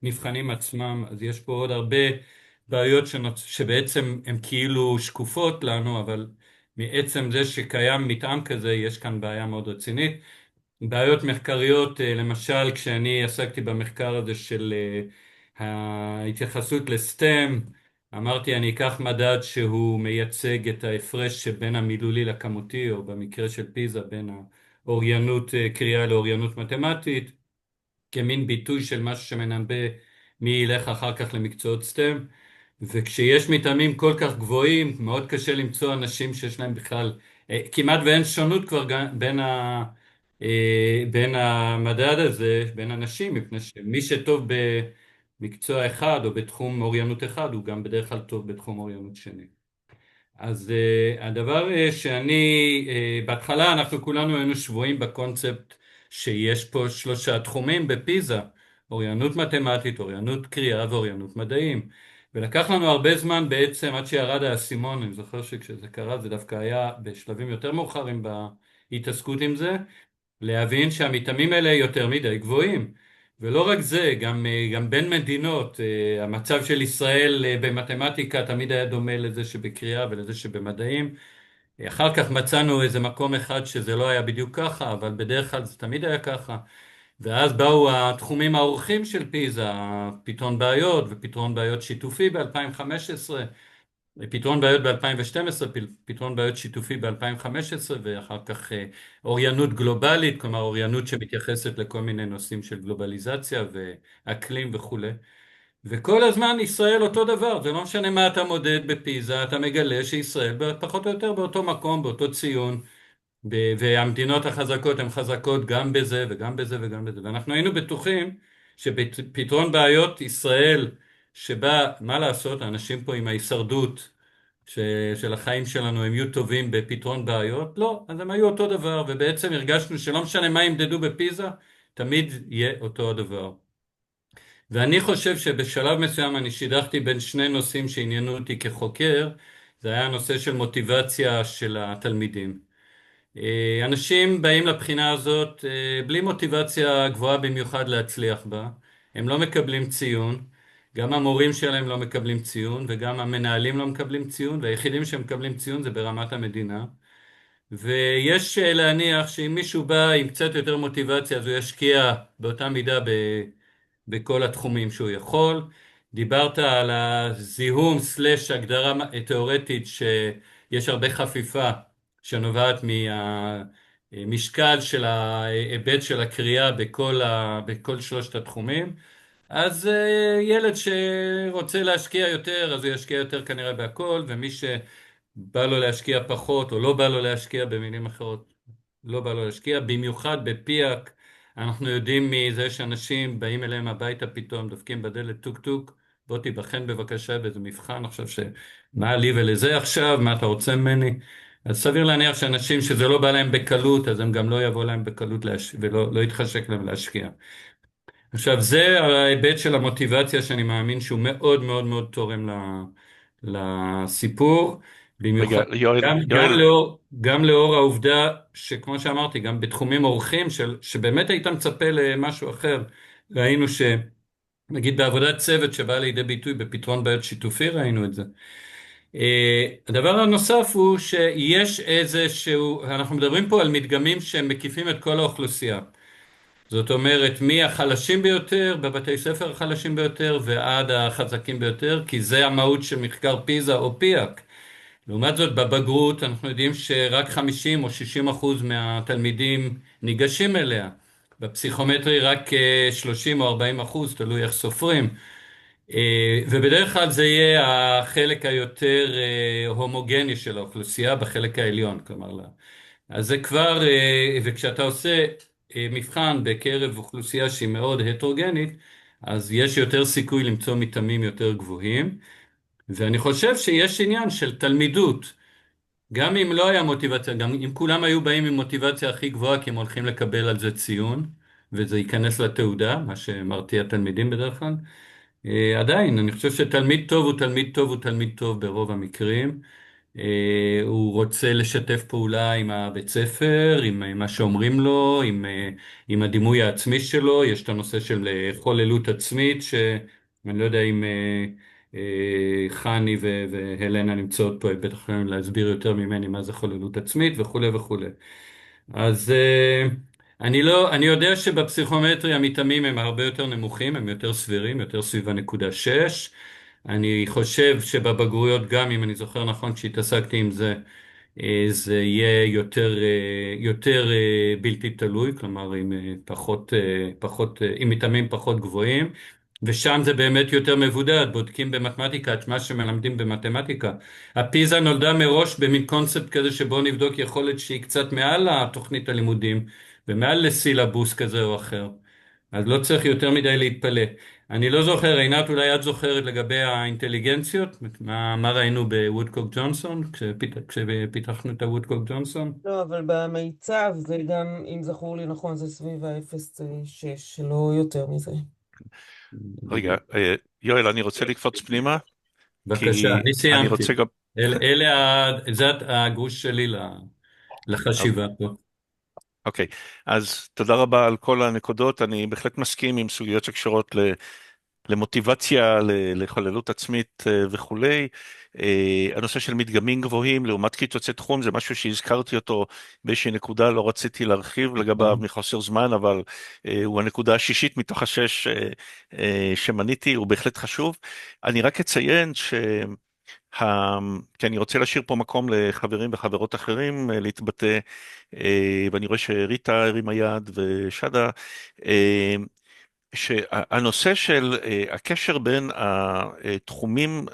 לנבחנים עצמם. אז יש פה עוד הרבה בעיות שבעצם הן כאילו שקופות לנו, אבל מעצם זה שקיים מתאם כזה, יש כאן בעיה מאוד רצינית. בעיות מחקריות, למשל כשאני עסקתי במחקר הזה של ההתייחסות לסטם, אמרתי אני אקח מדד שהוא מייצג את ההפרש שבין המילולי לכמותי, או במקרה של פיזה בין האוריינות קריאה לאוריינות מתמטית, כמין ביטוי של משהו שמנבא מי ילך אחר כך למקצועות סטם. וכשיש מתאמים כל כך גבוהים, מאוד קשה למצוא אנשים שיש להם בכלל, כמעט ואין שונות כבר בין המדד הזה, בין אנשים, מפני שמי שטוב במקצוע אחד או בתחום אוריינות אחד, הוא גם בדרך כלל טוב בתחום אוריינות שני. אז הדבר שאני, בהתחלה אנחנו כולנו היינו שבויים בקונספט שיש פה שלושה תחומים בפיזה, אוריינות מתמטית, אוריינות קריאה ואוריינות מדעים. ולקח לנו הרבה זמן בעצם עד שירד האסימון, אני זוכר שכשזה קרה זה דווקא היה בשלבים יותר מאוחרים בהתעסקות עם זה, להבין שהמתאמים האלה יותר מדי גבוהים. ולא רק זה, גם בין מדינות, המצב של ישראל במתמטיקה תמיד היה דומה לזה שבקריאה ולזה שבמדעים. אחר כך מצאנו איזה מקום אחד שזה לא היה בדיוק ככה, אבל בדרך כלל זה תמיד היה ככה. ואז באו התחומים האורחים של פיזה, פתרון בעיות ופתרון בעיות שיתופי ב-2015, פתרון בעיות ב-2012, פתרון בעיות שיתופי ב-2015, ואחר כך אוריינות גלובלית, כלומר אוריינות שמתייחסת לכל מיני נושאים של גלובליזציה ואקלים וכו'. וכל הזמן ישראל אותו דבר, זה לא משנה מה אתה מודד בפיזה, אתה מגלה שישראל פחות או יותר באותו מקום, באותו ציון, והמדינות החזקות הן חזקות גם בזה וגם בזה וגם בזה. ואנחנו היינו בטוחים שפתרון בעיות ישראל, שבה, מה לעשות, האנשים פה עם ההישרדות של החיים שלנו הם יהיו טובים בפתרון בעיות, לא, אז הם היו אותו דבר, ובעצם הרגשנו שלא משנה מה ימדדו בפיזה, תמיד יהיה אותו הדבר. ואני חושב שבשלב מסוים אני שידכתי בין שני נושאים שעניינו אותי כחוקר, זה היה הנושא של מוטיבציה של התלמידים. אנשים באים לבחינה הזאת בלי מוטיבציה גבוהה במיוחד להצליח בה, הם לא מקבלים ציון, גם המורים שלהם לא מקבלים ציון וגם המנהלים לא מקבלים ציון, והיחידים שמקבלים ציון זה ברמת המדינה. ויש להניח שאם מישהו בא עם קצת יותר מוטיבציה אז הוא ישקיע באותה מידה בכל התחומים שהוא יכול. דיברת על הזיהום סלש הגדרה תיאורטית שיש הרבה חפיפה שנובעת מהמשקל של ההיבט של הקריאה בכל שלושת התחומים. אז ילד שרוצה להשקיע יותר, אז הוא ישקיע יותר כנראה בהכל, ומי שבא לו להשקיע פחות, או לא בא לו להשקיע, במילים אחרות, לא בא לו להשקיע, במיוחד בפיאק, אנחנו יודעים מזה שאנשים באים אליהם הביתה פתאום, דופקים בדלת טוק טוק, בוא תיבחן בבקשה באיזה מבחן, עכשיו מה לי ולזה עכשיו, מה אתה רוצה ממני? אז סביר להניח שאנשים שזה לא בא להם בקלות, אז הם גם לא יבוא להם בקלות ולא יתחשק להם להשקיע. עכשיו זה ההיבט של המוטיבציה שאני מאמין שהוא מאוד מאוד מאוד תורם לסיפור, במיוחד, רגע, יואל, גם לאור העובדה שכמו שאמרתי, גם בתחומים אורחים שבאמת היית מצפה למשהו אחר. ראינו נגיד בעבודת צוות שבאה לידי ביטוי בפתרון בעיות שיתופי, ראינו את זה. הדבר הנוסף הוא שיש איזשהו, אנחנו מדברים פה על מדגמים שמקיפים את כל האוכלוסייה. זאת אומרת, מהחלשים ביותר, בבתי ספר החלשים ביותר, ועד החזקים ביותר, כי זה המהות של מחקר פיזה או פיאק. לעומת זאת, בבגרות אנחנו יודעים שרק 50 או 60% מהתלמידים ניגשים אליה. בפסיכומטרי רק 30 או 40%, תלוי איך סופרים. ובדרך כלל זה יהיה החלק היותר הומוגני של האוכלוסייה בחלק העליון, כלומר, אז זה כבר, וכשאתה עושה מבחן בקרב אוכלוסייה שהיא מאוד הטרוגנית, אז יש יותר סיכוי למצוא מתאמים יותר גבוהים, ואני חושב שיש עניין של תלמידות, גם אם לא היה מוטיבציה, גם אם כולם היו באים עם מוטיבציה הכי גבוהה, כי הם הולכים לקבל על זה ציון, וזה ייכנס לתעודה, מה שמרתיע תלמידים בדרך כלל, עדיין, אני חושב שתלמיד טוב הוא תלמיד טוב הוא תלמיד טוב ברוב המקרים. הוא רוצה לשתף פעולה עם הבית ספר, עם מה שאומרים לו, עם הדימוי העצמי שלו. יש את הנושא של חוללות עצמית, שאני לא יודע אם חני והלנה נמצאות פה, בטח יכולים להסביר יותר ממני מה זה חוללות עצמית וכו' וכו'. אז אני יודע שבפסיכומטרי המתאמים הם הרבה יותר נמוכים, הם יותר סבירים, יותר סביב הנקודה 6. אני חושב שבבגרויות גם, אם אני זוכר נכון, כשהתעסקתי עם זה, זה יהיה יותר בלתי תלוי, כלומר עם מתאמים פחות גבוהים, ושם זה באמת יותר מבודד, בודקים במתמטיקה את מה שמלמדים במתמטיקה. הפיזה נולדה מראש במין קונספט כזה שבו נבדוק יכולת שהיא קצת מעל התוכנית הלימודים, ומעל לסילבוס כזה או אחר. אז לא צריך יותר מדי להתפלא. אני לא זוכר, עינת, אולי את זוכרת לגבי האינטליגנציות? מה ראינו בוודקוק ג'ונסון, כשפיתחנו את הוודקוק ג'ונסון? לא, אבל במיצב זה גם, אם זכור לי נכון, זה סביב ה-0.6, לא יותר מזה. רגע, יואל, אני רוצה לקפוץ פנימה, בבקשה, כי אני אני סיימתי. רוצה גם... זה הגוש שלי לחשיבה פה. אוקיי, אז תודה רבה על כל הנקודות. אני בהחלט מסכים עם סוגיות שקשורות למוטיבציה, לחוללות עצמית וכולי. הנושא של מדגמים גבוהים לעומת קיצוצי תחום זה משהו שהזכרתי אותו באיזושהי נקודה, לא רציתי להרחיב לגביו מחוסר זמן, אבל הוא הנקודה השישית מתוך השש שמניתי, הוא בהחלט חשוב. אני רק אציין כי אני רוצה להשאיר פה מקום לחברים וחברות אחרים להתבטא, ואני רואה שריטה הרימה יד ושדה, שהנושא של הקשר בין התחומים,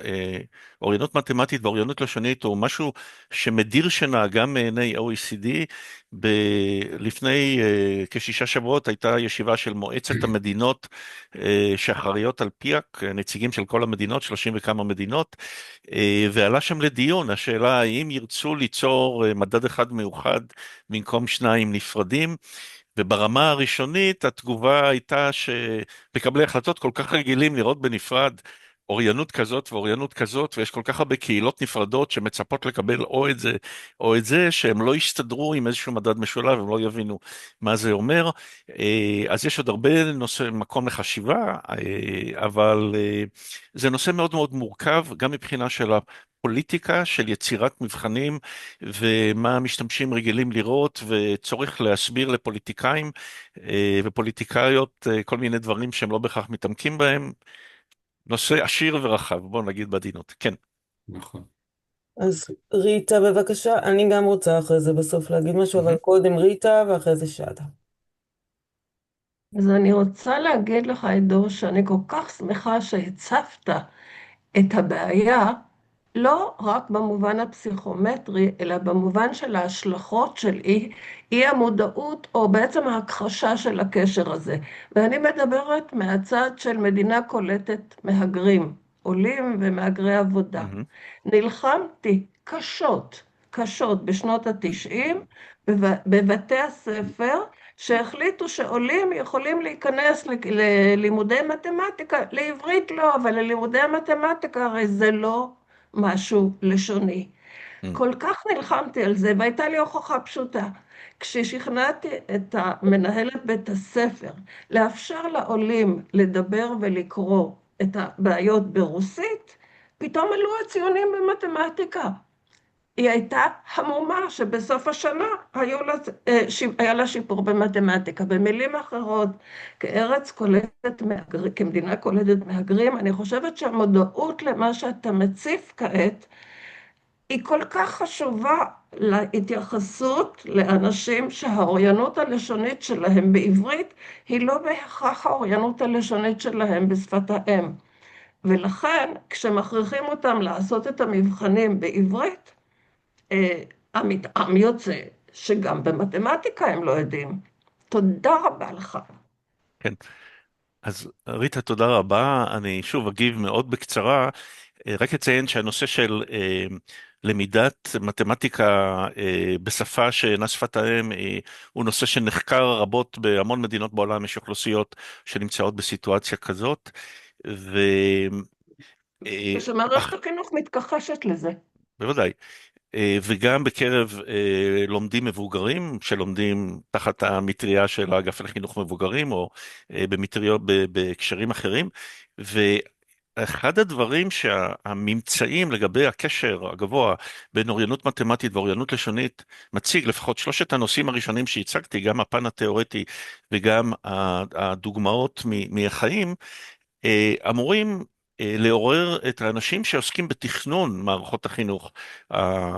אוריינות מתמטית ואוריינות לשונית, הוא משהו שמדיר שינה גם מעיני OECD. לפני כ6 שבועות הייתה ישיבה של מועצת המדינות שאחראיות על פיאק, נציגים של כל המדינות, 30 וכמה מדינות, ועלה שם לדיון השאלה האם ירצו ליצור מדד אחד מאוחד במקום 2 נפרדים, וברמה הראשונית התגובה הייתה שמקבלי החלטות כל כך רגילים לראות בנפרד אוריינות כזאת ואוריינות כזאת, ויש כל כך הרבה קהילות נפרדות שמצפות לקבל או את זה, שהם לא יסתדרו עם איזשהו מדד משולב, הם לא יבינו מה זה אומר. אז יש עוד הרבה מקום לחשיבה, אבל זה נושא מאוד מאוד מורכב, גם מבחינה של פוליטיקה של יצירת מבחנים ומה המשתמשים רגילים לראות, וצורך להסביר לפוליטיקאים ופוליטיקאיות כל מיני דברים שהם לא בהכרח מתעמקים בהם. נושא עשיר ורחב, בואו נגיד בעדינות. כן. נכון. אז ריטה, בבקשה, אני גם רוצה אחרי זה בסוף להגיד משהו, אבל קודם ריטה ואחרי זה שדה. אז אני רוצה להגיד לך, עידו, שאני כל כך שמחה שהצפת את הבעיה, לא רק במובן הפסיכומטרי, אלא במובן של ההשלכות של אי המודעות, או בעצם ההכחשה של הקשר הזה. ואני מדברת מהצד של מדינה קולטת מהגרים, עולים ומהגרי עבודה. נלחמתי קשות בשנות ה-90 בבתי הספר, שהחליטו שעולים יכולים להיכנס ללימודי מתמטיקה, לעברית לא, אבל ללימודי המתמטיקה הרי זה לא משהו לשוני. כל כך נלחמתי על זה, והייתה לי הוכחה פשוטה. כששכנעתי את מנהלת בית הספר לאפשר לעולים לדבר ולקרוא את הבעיות ברוסית, פתאום עלו הציונים במתמטיקה. היא הייתה המומה שבסוף השנה היה לה שיפור במתמטיקה. במילים אחרות, כמדינה קולטת מהגרים, אני חושבת שהמודעות למה שאתה מציף כעת, היא כל כך חשובה להתייחסות לאנשים שהאוריינות הלשונית שלהם בעברית היא לא בהכרח האוריינות הלשונית שלהם בשפת האם. ולכן, כשמכריחים אותם לעשות את המבחנים בעברית, המתאם יוצא שגם במתמטיקה הם לא יודעים. תודה רבה לך. כן. אז ריטה, תודה רבה. אני שוב אגיב מאוד בקצרה. רק אציין שהנושא של למידת מתמטיקה בשפה שאינה שפת האם הוא נושא שנחקר רבות בהמון מדינות בעולם. יש אוכלוסיות שנמצאות בסיטואציה כזאת. ושמערכת החינוך מתכחשת לזה. בוודאי. וגם בקרב לומדים מבוגרים שלומדים תחת המטריה של האגף לחינוך מבוגרים או במטריות בהקשרים אחרים. ואחד הדברים שהממצאים לגבי הקשר הגבוה בין אוריינות מתמטית ואוריינות לשונית מציג, לפחות שלושת הנושאים הראשונים שהצגתי, גם הפן התיאורטי וגם הדוגמאות מהחיים, אמורים לעורר את האנשים שעוסקים בתכנון מערכות החינוך,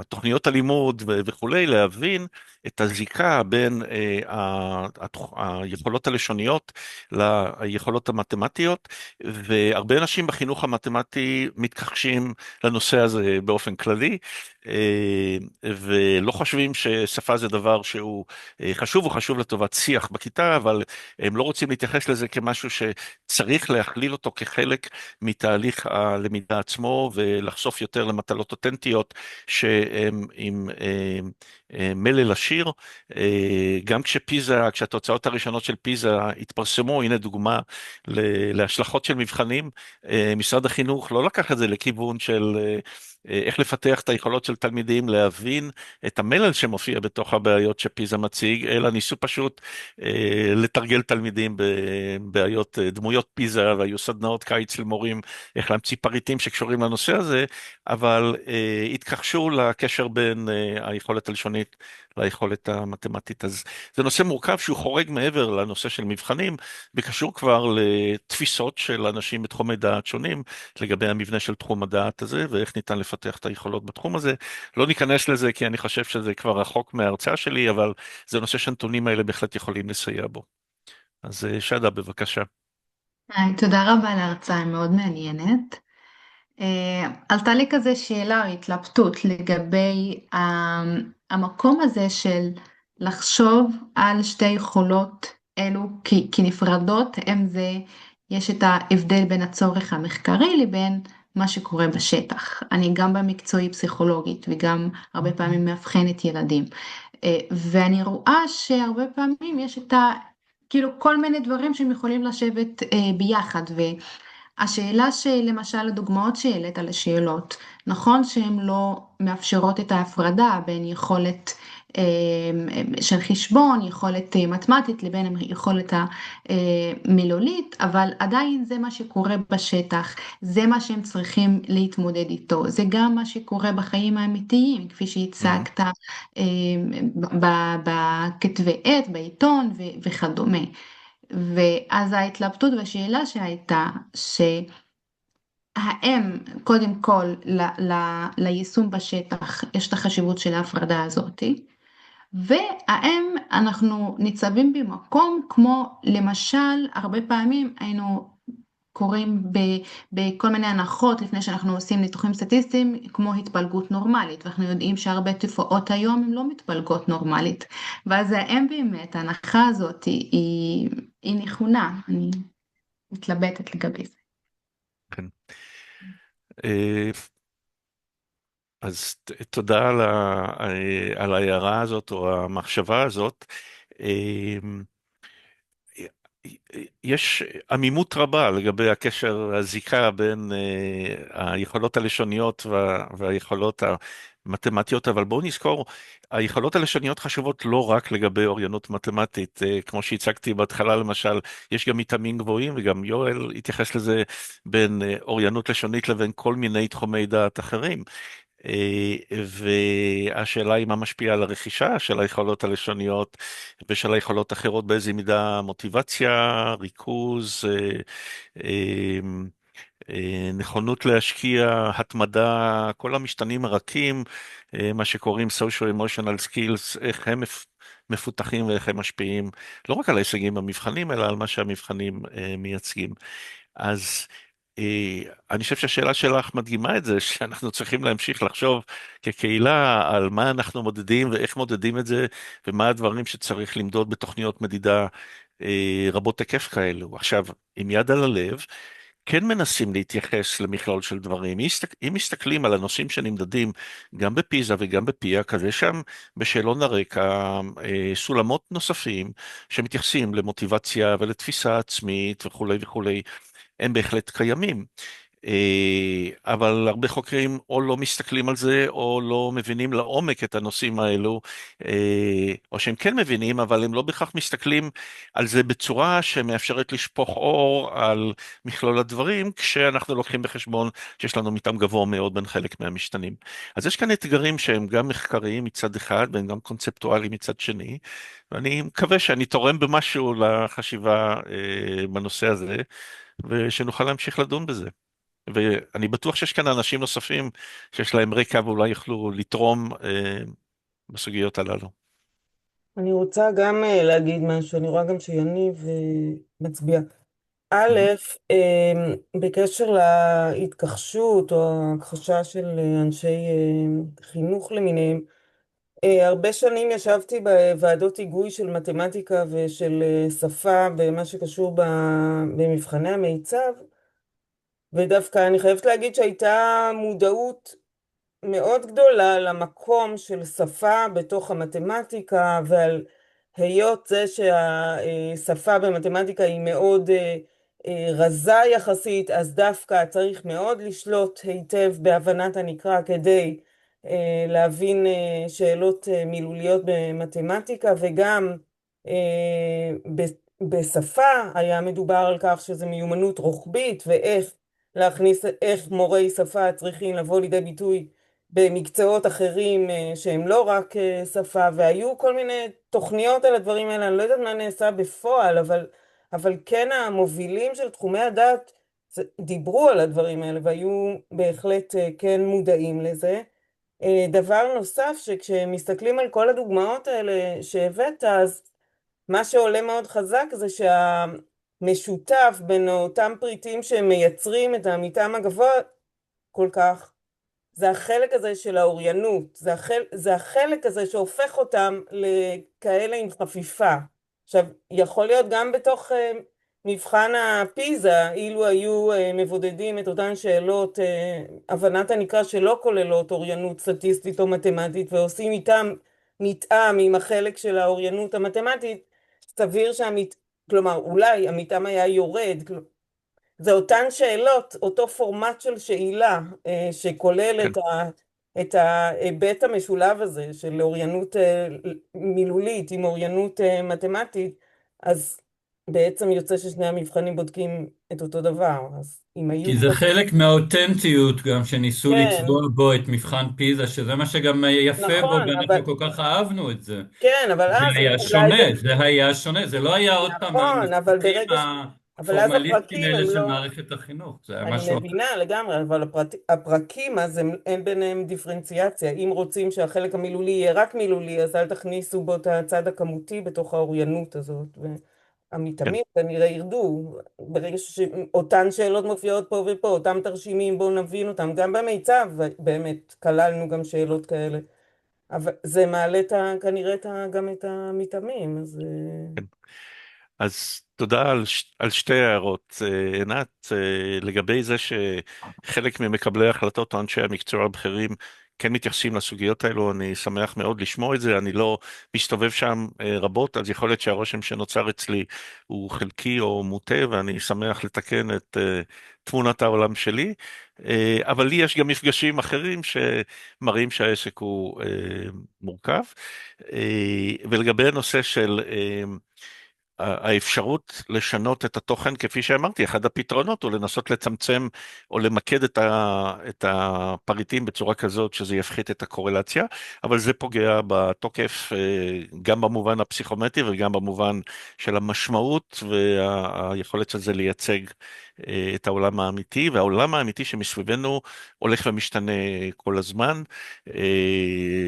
תוכניות הלימוד וכולי, להבין את הזיקה בין היכולות הלשוניות ליכולות המתמטיות, והרבה אנשים בחינוך המתמטי מתכחשים לנושא הזה באופן כללי, ולא חושבים ששפה זה דבר שהוא חשוב, הוא חשוב לטובת שיח בכיתה, אבל הם לא רוצים להתייחס לזה כמשהו שצריך להכליל אותו כחלק מתהליך הלמידה עצמו, ולחשוף יותר למטלות אותנטיות שהם עם מלל עשיר. גם כשהתוצאות הראשונות של פיזה התפרסמו, הנה דוגמה להשלכות של מבחנים, משרד החינוך לא לקח את זה לכיוון של איך לפתח את היכולות של תלמידים להבין את המלל שמופיע בתוך הבעיות שפיזה מציג, אלא ניסו פשוט לתרגל תלמידים בבעיות דמויות פיזה, והיו סדנאות קיץ למורים איך להמציא פריטים שקשורים לנושא הזה, אבל התכחשו לקשר בין היכולת הלשונית ליכולת המתמטית. אז זה נושא מורכב שהוא חורג מעבר לנושא של מבחנים, וקשור כבר לתפיסות של אנשים בתחומי דעת שונים, לגבי המבנה של תחום הדעת הזה, ואיך ניתן לפתח את היכולות בתחום הזה. לא ניכנס לזה כי אני חושב שזה כבר רחוק מההרצאה שלי, אבל זה נושא שהנתונים האלה בהחלט יכולים לסייע בו. אז שדה, בבקשה. תודה רבה על ההרצאה, היא מאוד מעניינת. עלתה לי כזה שאלה או התלבטות לגבי המקום הזה של לחשוב על שתי יכולות אלו כנפרדות, יש את ההבדל בין הצורך המחקרי לבין מה שקורה בשטח. אני גם במקצועי פסיכולוגית וגם הרבה פעמים מאבחנת ילדים, ואני רואה שהרבה פעמים יש כאילו כל מיני דברים שהם יכולים לשבת ביחד, והשאלה שלמשל הדוגמאות שהעלית על השאלות, נכון שהן לא מאפשרות את ההפרדה בין יכולת של חשבון, יכולת מתמטית לבין יכולת המילולית, אבל עדיין זה מה שקורה בשטח, זה מה שהם צריכים להתמודד איתו, זה גם מה שקורה בחיים האמיתיים, כפי שהצגת בכתבי עת, בעיתון וכדומה. ואז ההתלבטות והשאלה שהייתה, שהאם קודם כל ליישום בשטח יש את החשיבות של ההפרדה הזאת, והאם אנחנו ניצבים במקום כמו למשל הרבה פעמים היינו קוראים בכל מיני הנחות לפני שאנחנו עושים ניתוחים סטטיסטיים כמו התפלגות נורמלית, ואנחנו יודעים שהרבה תופעות היום הן לא מתפלגות נורמלית, ואז האם באמת ההנחה הזאת היא נכונה, אני מתלבטת לגבי זה. כן. אז תודה על ההערה הזאת או המחשבה הזאת. יש עמימות רבה לגבי הקשר, הזיקה בין היכולות הלשוניות והיכולות מתמטיות, אבל בואו נזכור, היכולות הלשוניות חשובות לא רק לגבי אוריינות מתמטית, כמו שהצגתי בהתחלה למשל, יש גם מתאמים גבוהים, וגם יואל התייחס לזה בין אוריינות לשונית לבין כל מיני תחומי דעת אחרים. והשאלה היא מה משפיע על הרכישה של היכולות הלשוניות ושל היכולות אחרות, באיזה מידה מוטיבציה, ריכוז, נכונות להשקיע, התמדה, כל המשתנים הרכים, מה שקוראים social-emotional skills, איך הם מפותחים ואיך הם משפיעים, לא רק על ההישגים במבחנים, אלא על מה שהמבחנים מייצגים. אז אני חושב שהשאלה שלך מדגימה את זה, שאנחנו צריכים להמשיך לחשוב כקהילה על מה אנחנו מודדים ואיך מודדים את זה, ומה הדברים שצריך למדוד בתוכניות מדידה רבות היקף כאלו. עכשיו, עם יד על הלב, כן מנסים להתייחס למכלול של דברים. אם מסתכלים על הנושאים שנמדדים גם בפיזה וגם בפיה, כזה שם בשאלון הרקע סולמות נוספים שמתייחסים למוטיבציה ולתפיסה עצמית וכולי וכולי, הם בהחלט קיימים. אבל הרבה חוקרים או לא מסתכלים על זה, או לא מבינים לעומק את הנושאים האלו, או שהם כן מבינים, אבל הם לא בכך מסתכלים על זה בצורה שמאפשרת לשפוך אור על מכלול הדברים, כשאנחנו לוקחים בחשבון שיש לנו מתאם גבוה מאוד בין חלק מהמשתנים. אז יש כאן אתגרים שהם גם מחקריים מצד אחד, והם גם קונספטואליים מצד שני, ואני מקווה שאני תורם במשהו לחשיבה בנושא הזה, ושנוכל להמשיך לדון בזה. ואני בטוח שיש כאן אנשים נוספים שיש להם רקע ואולי יוכלו לתרום בסוגיות הללו. אני רוצה גם להגיד משהו, אני רואה גם שיניב מצביע. א', בקשר להתכחשות או ההכחשה של אנשי חינוך למיניהם, הרבה שנים ישבתי בוועדות היגוי של מתמטיקה ושל שפה במה שקשור במבחני המיצ"ב, ודווקא אני חייבת להגיד שהייתה מודעות מאוד גדולה למקום של שפה בתוך המתמטיקה, ועל היות זה שהשפה במתמטיקה היא מאוד רזה יחסית, אז דווקא צריך מאוד לשלוט היטב בהבנת הנקרא כדי להבין שאלות מילוליות במתמטיקה, וגם בשפה היה מדובר על כך שזה מיומנות רוחבית, ואיך להכניס, איך מורי שפה צריכים לבוא לידי ביטוי במקצועות אחרים שהם לא רק שפה, והיו כל מיני תוכניות על הדברים האלה, אני לא יודעת מה נעשה בפועל, אבל כן המובילים של תחומי הדעת דיברו על הדברים האלה, והיו בהחלט כן מודעים לזה. דבר נוסף, שכשמסתכלים על כל הדוגמאות האלה שהבאת, אז מה שעולה מאוד חזק זה שהמשותף בין אותם פריטים שמייצרים את המתאם הגבוה כל כך, זה החלק הזה של האוריינות, זה החלק הזה שהופך אותם לכאלה עם חפיפה. עכשיו, יכול להיות גם בתוך מבחן הפיזה, אילו היו מבודדים את אותן שאלות, הבנת הנקרא שלא כוללות אוריינות סטטיסטית או מתמטית, ועושים איתם מתאם עם החלק של האוריינות המתמטית, סביר כלומר, אולי המתאם היה יורד, זה אותן שאלות, אותו פורמט של שאלה, שכולל את ההיבט המשולב הזה, של אוריינות מילולית עם אוריינות מתמטית, אז בעצם יוצא ששני המבחנים בודקים את אותו דבר. אז אם היו... כי זה חלק מהאותנטיות גם, שניסו לצבוע בו את מבחן פיזה, שזה מה שגם יפה בו, ואנחנו כל כך אהבנו את זה. כן, אבל אז... זה היה שונה, זה לא היה עוד פעם המשחקים הפורמליסטיים האלה של מערכת החינוך. אני מבינה לגמרי, אבל הפרקים, אז אין ביניהם דיפרנציאציה. אם רוצים שהחלק המילולי יהיה רק מילולי, אז אל תכניסו בו את הצד הכמותי בתוך האוריינות הזאת. המתאמים כנראה ירדו, ברגע שאותן שאלות מופיעות פה ופה, אותם תרשימים, בואו נבין אותם. גם במיצ"ב באמת כללנו גם שאלות כאלה. אבל זה מעלה כנראה גם את המתאמים. אז תודה על שתי הערות. עינת, לגבי זה שחלק ממקבלי ההחלטות או אנשי המקצוע הבכירים כן מתייחסים לסוגיות האלו, אני שמח מאוד לשמוע את זה, אני לא מסתובב שם רבות, אז יכול להיות שהרושם שנוצר אצלי הוא חלקי או מוטה, ואני שמח לתקן את תמונת העולם שלי, אבל לי יש גם מפגשים אחרים שמראים שהעסק הוא מורכב. ולגבי הנושא של האפשרות לשנות את התוכן, כפי שאמרתי, אחד הפתרונות הוא לנסות לצמצם או למקד את הפריטים בצורה כזאת שזה יפחית את הקורלציה, אבל זה פוגע בתוקף גם במובן הפסיכומטרי וגם במובן של המשמעות והיכולת של זה לייצג את העולם האמיתי, והעולם האמיתי שמסביבנו הולך ומשתנה כל הזמן.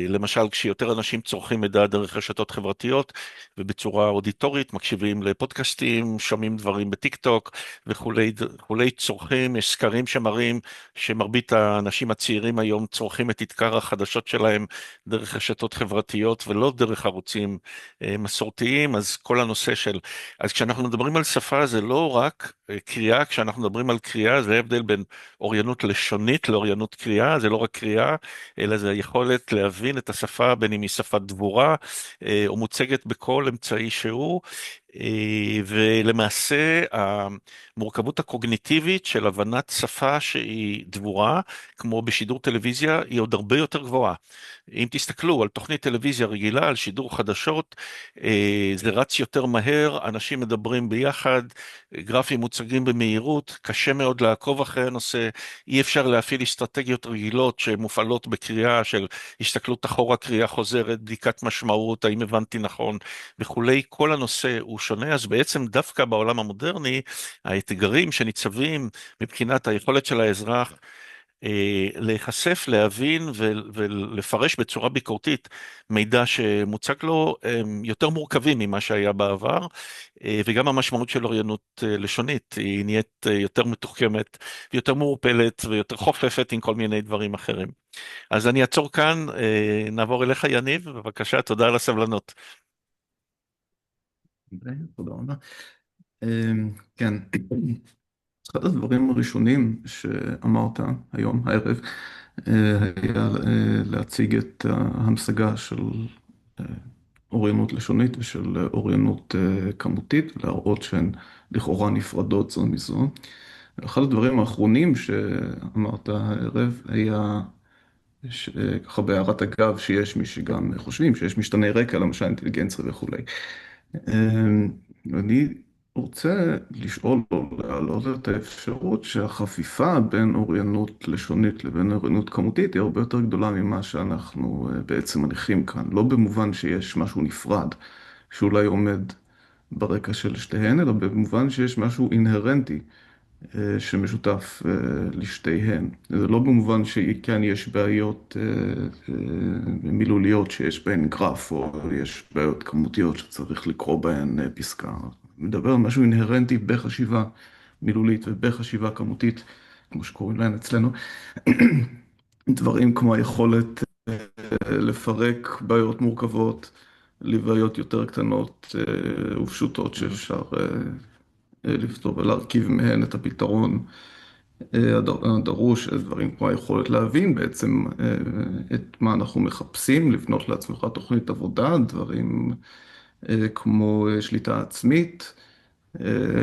למשל, כשיותר אנשים צורכים מידע דרך רשתות חברתיות ובצורה אודיטורית, מקשיבים לפודקאסטים, שומעים דברים בטיק טוק וכולי צורכים, יש סקרים שמראים שמרבית האנשים הצעירים היום צורכים את עיקר החדשות שלהם דרך רשתות חברתיות ולא דרך ערוצים מסורתיים, אז כל הנושא אז כשאנחנו מדברים על שפה זה לא רק קריאה, כשאנחנו מדברים על קריאה זה הבדל בין אוריינות לשונית לאוריינות קריאה, זה לא רק קריאה, אלא זה יכולת להבין את השפה בין אם היא שפה דבורה או מוצגת בכל אמצעי שהוא, ולמעשה המורכבות הקוגניטיבית של הבנת שפה שהיא דבורה, כמו בשידור טלוויזיה, היא עוד הרבה יותר גבוהה. אם תסתכלו על תוכנית טלוויזיה רגילה, על שידור חדשות, זה רץ יותר מהר, אנשים מדברים ביחד, גרפים מוצגים במהירות, קשה מאוד לעקוב אחרי הנושא, אי אפשר להפעיל אסטרטגיות רגילות שמופעלות בקריאה של הסתכלות אחורה, קריאה חוזרת, בדיקת משמעות, האם הבנתי נכון וכולי, כל הנושא הוא שונה, אז בעצם דווקא בעולם המודרני, האתגרים שניצבים מבחינת היכולת של האזרח להיחשף, להבין ולפרש בצורה ביקורתית מידע שמוצג לו יותר מורכבים ממה שהיה בעבר, וגם המשמעות של אוריינות לשונית היא נהיית יותר מתוחכמת, יותר מעורפלת ויותר חופפת עם כל מיני דברים אחרים. אז אני אעצור כאן, נעבור אליך יניב, בבקשה, תודה על הסבלנות. תודה רבה. כן, אחד הדברים הראשונים שאמרת היום, הערב, היה להציג את ההמשגה של אוריינות לשונית ושל אוריינות כמותית, להראות שהן לכאורה נפרדות זו מזו. אחד הדברים האחרונים שאמרת הערב היה ככה בהערת אגב שיש מי שגם חושבים שיש משתני רקע, למשל אינטליגנציה וכולי. אני רוצה לשאול או להעלות את האפשרות שהחפיפה בין אוריינות לשונית לבין אוריינות כמותית היא הרבה יותר גדולה ממה שאנחנו בעצם מניחים כאן. לא במובן שיש משהו נפרד שאולי עומד ברקע של שתיהן, אלא במובן שיש משהו אינהרנטי שמשותף לשתיהן. זה לא במובן שכאן יש בעיות מילוליות שיש בהן גרף, או יש בעיות כמותיות שצריך לקרוא בהן פסקה. מדבר על משהו אינהרנטי בחשיבה מילולית ובחשיבה כמותית, כמו שקוראים להן אצלנו. דברים כמו היכולת לפרק בעיות מורכבות לבעיות יותר קטנות ופשוטות שאפשר לפתור ולהרכיב מהן את הפתרון הדרוש, דברים כמו היכולת להבין בעצם את מה אנחנו מחפשים, לבנות לעצמך תוכנית עבודה, דברים כמו שליטה עצמית,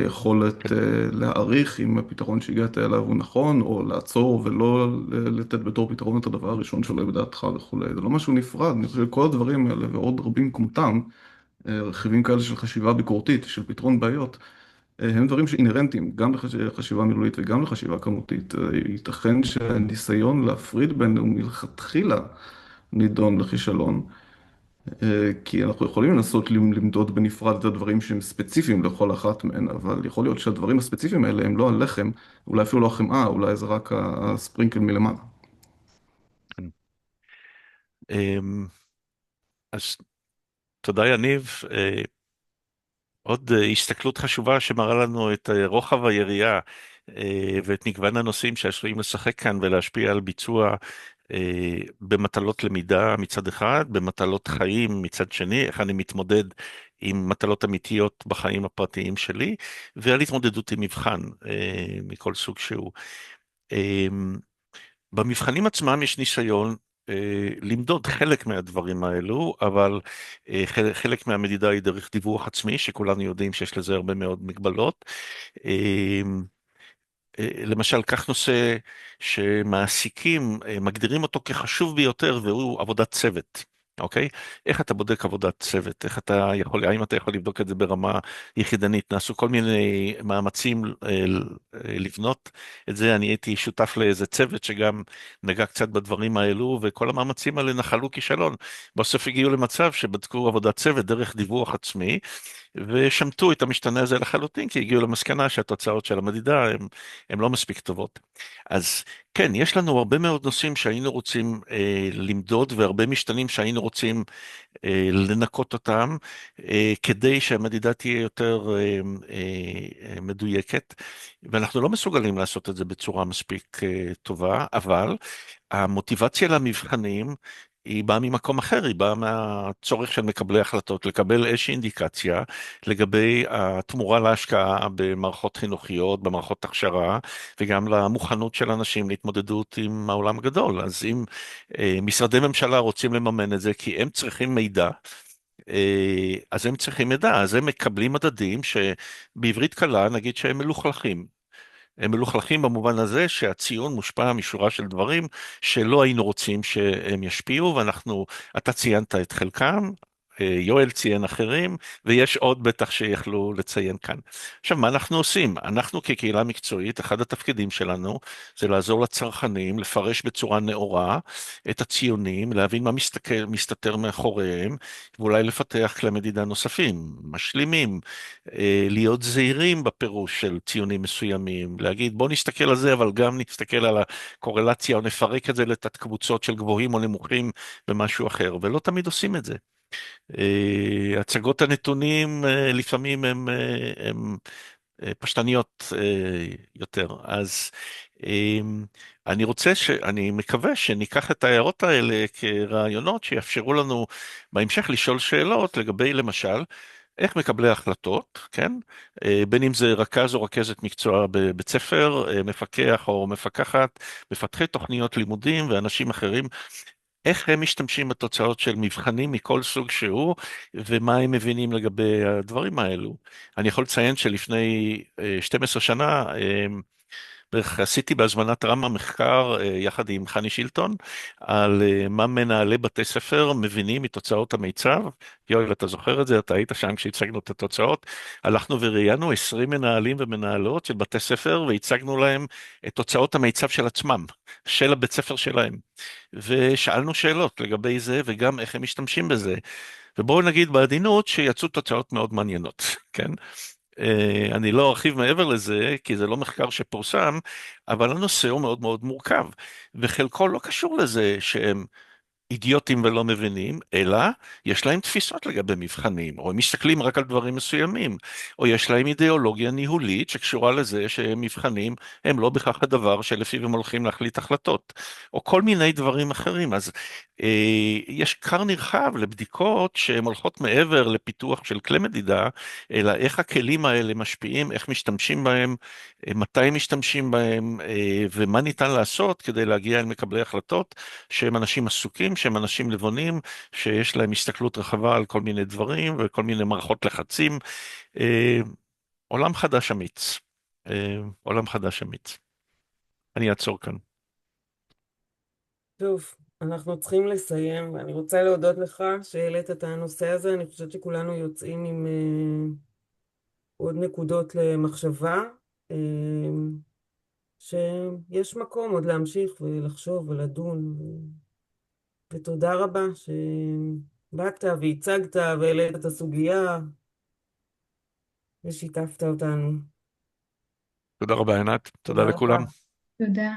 יכולת להעריך אם הפתרון שהגעת אליו הוא נכון, או לעצור ולא לתת בתור פתרון את הדבר הראשון שלא בדעתך וכו'. זה לא משהו נפרד, אני חושב שכל הדברים האלה ועוד רבים כמותם, רכיבים כאלה של חשיבה ביקורתית, של פתרון בעיות, הם דברים שאינרנטיים גם לחשיבה מילולית וגם לחשיבה כמותית. ייתכן שהניסיון להפריד ביניהם מלכתחילה נידון לכישלון, כי אנחנו יכולים לנסות למדוד בנפרד את הדברים שהם ספציפיים לכל אחת מהן, אבל יכול להיות שהדברים הספציפיים האלה הם לא הלחם, אולי אפילו לא החמאה, אולי זה רק הספרינקל מלמעלה. אז תודה יניב. עוד הסתכלות חשובה שמראה לנו את רוחב היריעה ואת מגוון הנושאים שעשויים לשחק כאן ולהשפיע על ביצוע במטלות למידה מצד אחד, במטלות חיים מצד שני, איך אני מתמודד עם מטלות אמיתיות בחיים הפרטיים שלי, ועל התמודדות עם מבחן מכל סוג שהוא. במבחנים עצמם יש ניסיון למדוד חלק מהדברים האלו, אבל חלק מהמדידה היא דרך דיווח עצמי, שכולנו יודעים שיש לזה הרבה מאוד מגבלות. למשל, כך נושא שמעסיקים מגדירים אותו כחשוב ביותר, והוא עבודת צוות. אוקיי? איך אתה בודק עבודת צוות? האם אתה יכול לבדוק את זה ברמה יחידנית? נעשו כל מיני מאמצים לבנות את זה. אני הייתי שותף לאיזה צוות שגם נגע קצת בדברים האלו, וכל המאמצים האלה נחלו כישלון. בסוף הגיעו למצב שבדקו עבודת צוות דרך דיווח עצמי, ושמטו את המשתנה הזה לחלוטין, כי הגיעו למסקנה שהתוצאות של המדידה הן לא מספיק טובות. אז כן, יש לנו הרבה מאוד נושאים שהיינו רוצים למדוד, והרבה משתנים שהיינו רוצים לנקות אותם, כדי שהמדידה תהיה יותר מדויקת, ואנחנו לא מסוגלים לעשות את זה בצורה מספיק טובה, אבל המוטיבציה למבחנים היא באה ממקום אחר, היא באה מהצורך של מקבלי החלטות, לקבל איזושהי אינדיקציה לגבי התמורה להשקעה במערכות חינוכיות, במערכות הכשרה, וגם למוכנות של אנשים להתמודדות עם העולם הגדול. אז אם משרדי ממשלה רוצים לממן את זה, כי הם צריכים מידע, אז הם צריכים מידע, אז הם מקבלים מדדים שבעברית קלה נגיד שהם מלוכלכים. הם מלוכלכים במובן הזה שהציון מושפע משורה של דברים שלא היינו רוצים שהם ישפיעו, אתה ציינת את חלקם, יואל ציין אחרים, ויש עוד בטח שיכלו לציין כאן. עכשיו, מה אנחנו עושים? אנחנו כקהילה מקצועית, אחד התפקידים שלנו זה לעזור לצרכנים, לפרש בצורה נאורה את הציונים, להבין מה מסתתר מאחוריהם, ואולי לפתח כלי מדידה נוספים, משלימים, להיות זהירים בפירוש של ציונים מסוימים, להגיד בוא נסתכל על זה, אבל גם נסתכל על הקורלציה, או נפרק את זה לתת קבוצות של גבוהים או נמוכים במשהו אחר, ולא תמיד עושים את זה. הצגות הנתונים לפעמים הם פשטניות יותר. אז אני מקווה שניקח את ההערות האלה כרעיונות שיאפשרו לנו בהמשך לשאול שאלות לגבי למשל איך מקבלי החלטות, כן? בין אם זה רכז או רכזת מקצוע בבית ספר, מפקח או מפקחת, מפתחי תוכניות לימודים ואנשים אחרים, איך הם משתמשים בתוצאות של מבחנים מכל סוג שהוא, ומה הם מבינים לגבי הדברים האלו. אני יכול לציין שלפני 12 שנה, בערך עשיתי בהזמנת רמה מחקר יחד עם חני שילטון, על מה מנהלי בתי ספר מבינים מתוצאות המיצ"ב. יואל, אתה זוכר את זה? אתה היית שם כשהצגנו את התוצאות. הלכנו וראיינו 20 מנהלים ומנהלות של בתי ספר, והצגנו להם את תוצאות המיצ"ב של עצמם, של הבית ספר שלהם. ושאלנו שאלות לגבי זה, וגם איך הם משתמשים בזה. ובואו נגיד בעדינות שיצאו תוצאות מאוד מעניינות, כן? אני לא ארחיב מעבר לזה, כי זה לא מחקר שפורסם, אבל הנושא הוא מאוד מאוד מורכב, וחלקו לא קשור לזה שהם אידיוטים ולא מבינים, אלא יש להם תפיסות לגבי מבחנים, או הם מסתכלים רק על דברים מסוימים, או יש להם אידיאולוגיה ניהולית שקשורה לזה שמבחנים הם לא בכך הדבר שלפיו הם הולכים להחליט החלטות, או כל מיני דברים אחרים. אז יש כר נרחב לבדיקות שהן הולכות מעבר לפיתוח של כלי מדידה, אלא איך הכלים האלה משפיעים, איך משתמשים בהם, מתי משתמשים בהם, ומה ניתן לעשות כדי להגיע אל מקבלי החלטות שהם אנשים עסוקים, שהם אנשים לבונים, שיש להם הסתכלות רחבה על כל מיני דברים וכל מיני מערכות לחצים. עולם חדש אמיץ. עולם חדש אמיץ. אני אעצור כאן. טוב, אנחנו צריכים לסיים, ואני רוצה להודות לך שהעלית את הנושא הזה. אני חושבת שכולנו יוצאים עם עוד נקודות למחשבה, שיש מקום עוד להמשיך ולחשוב ולדון. ותודה רבה שבאת והצגת והעלית את הסוגיה ושיתפת אותנו. תודה רבה, עינת. תודה לכולם. תודה.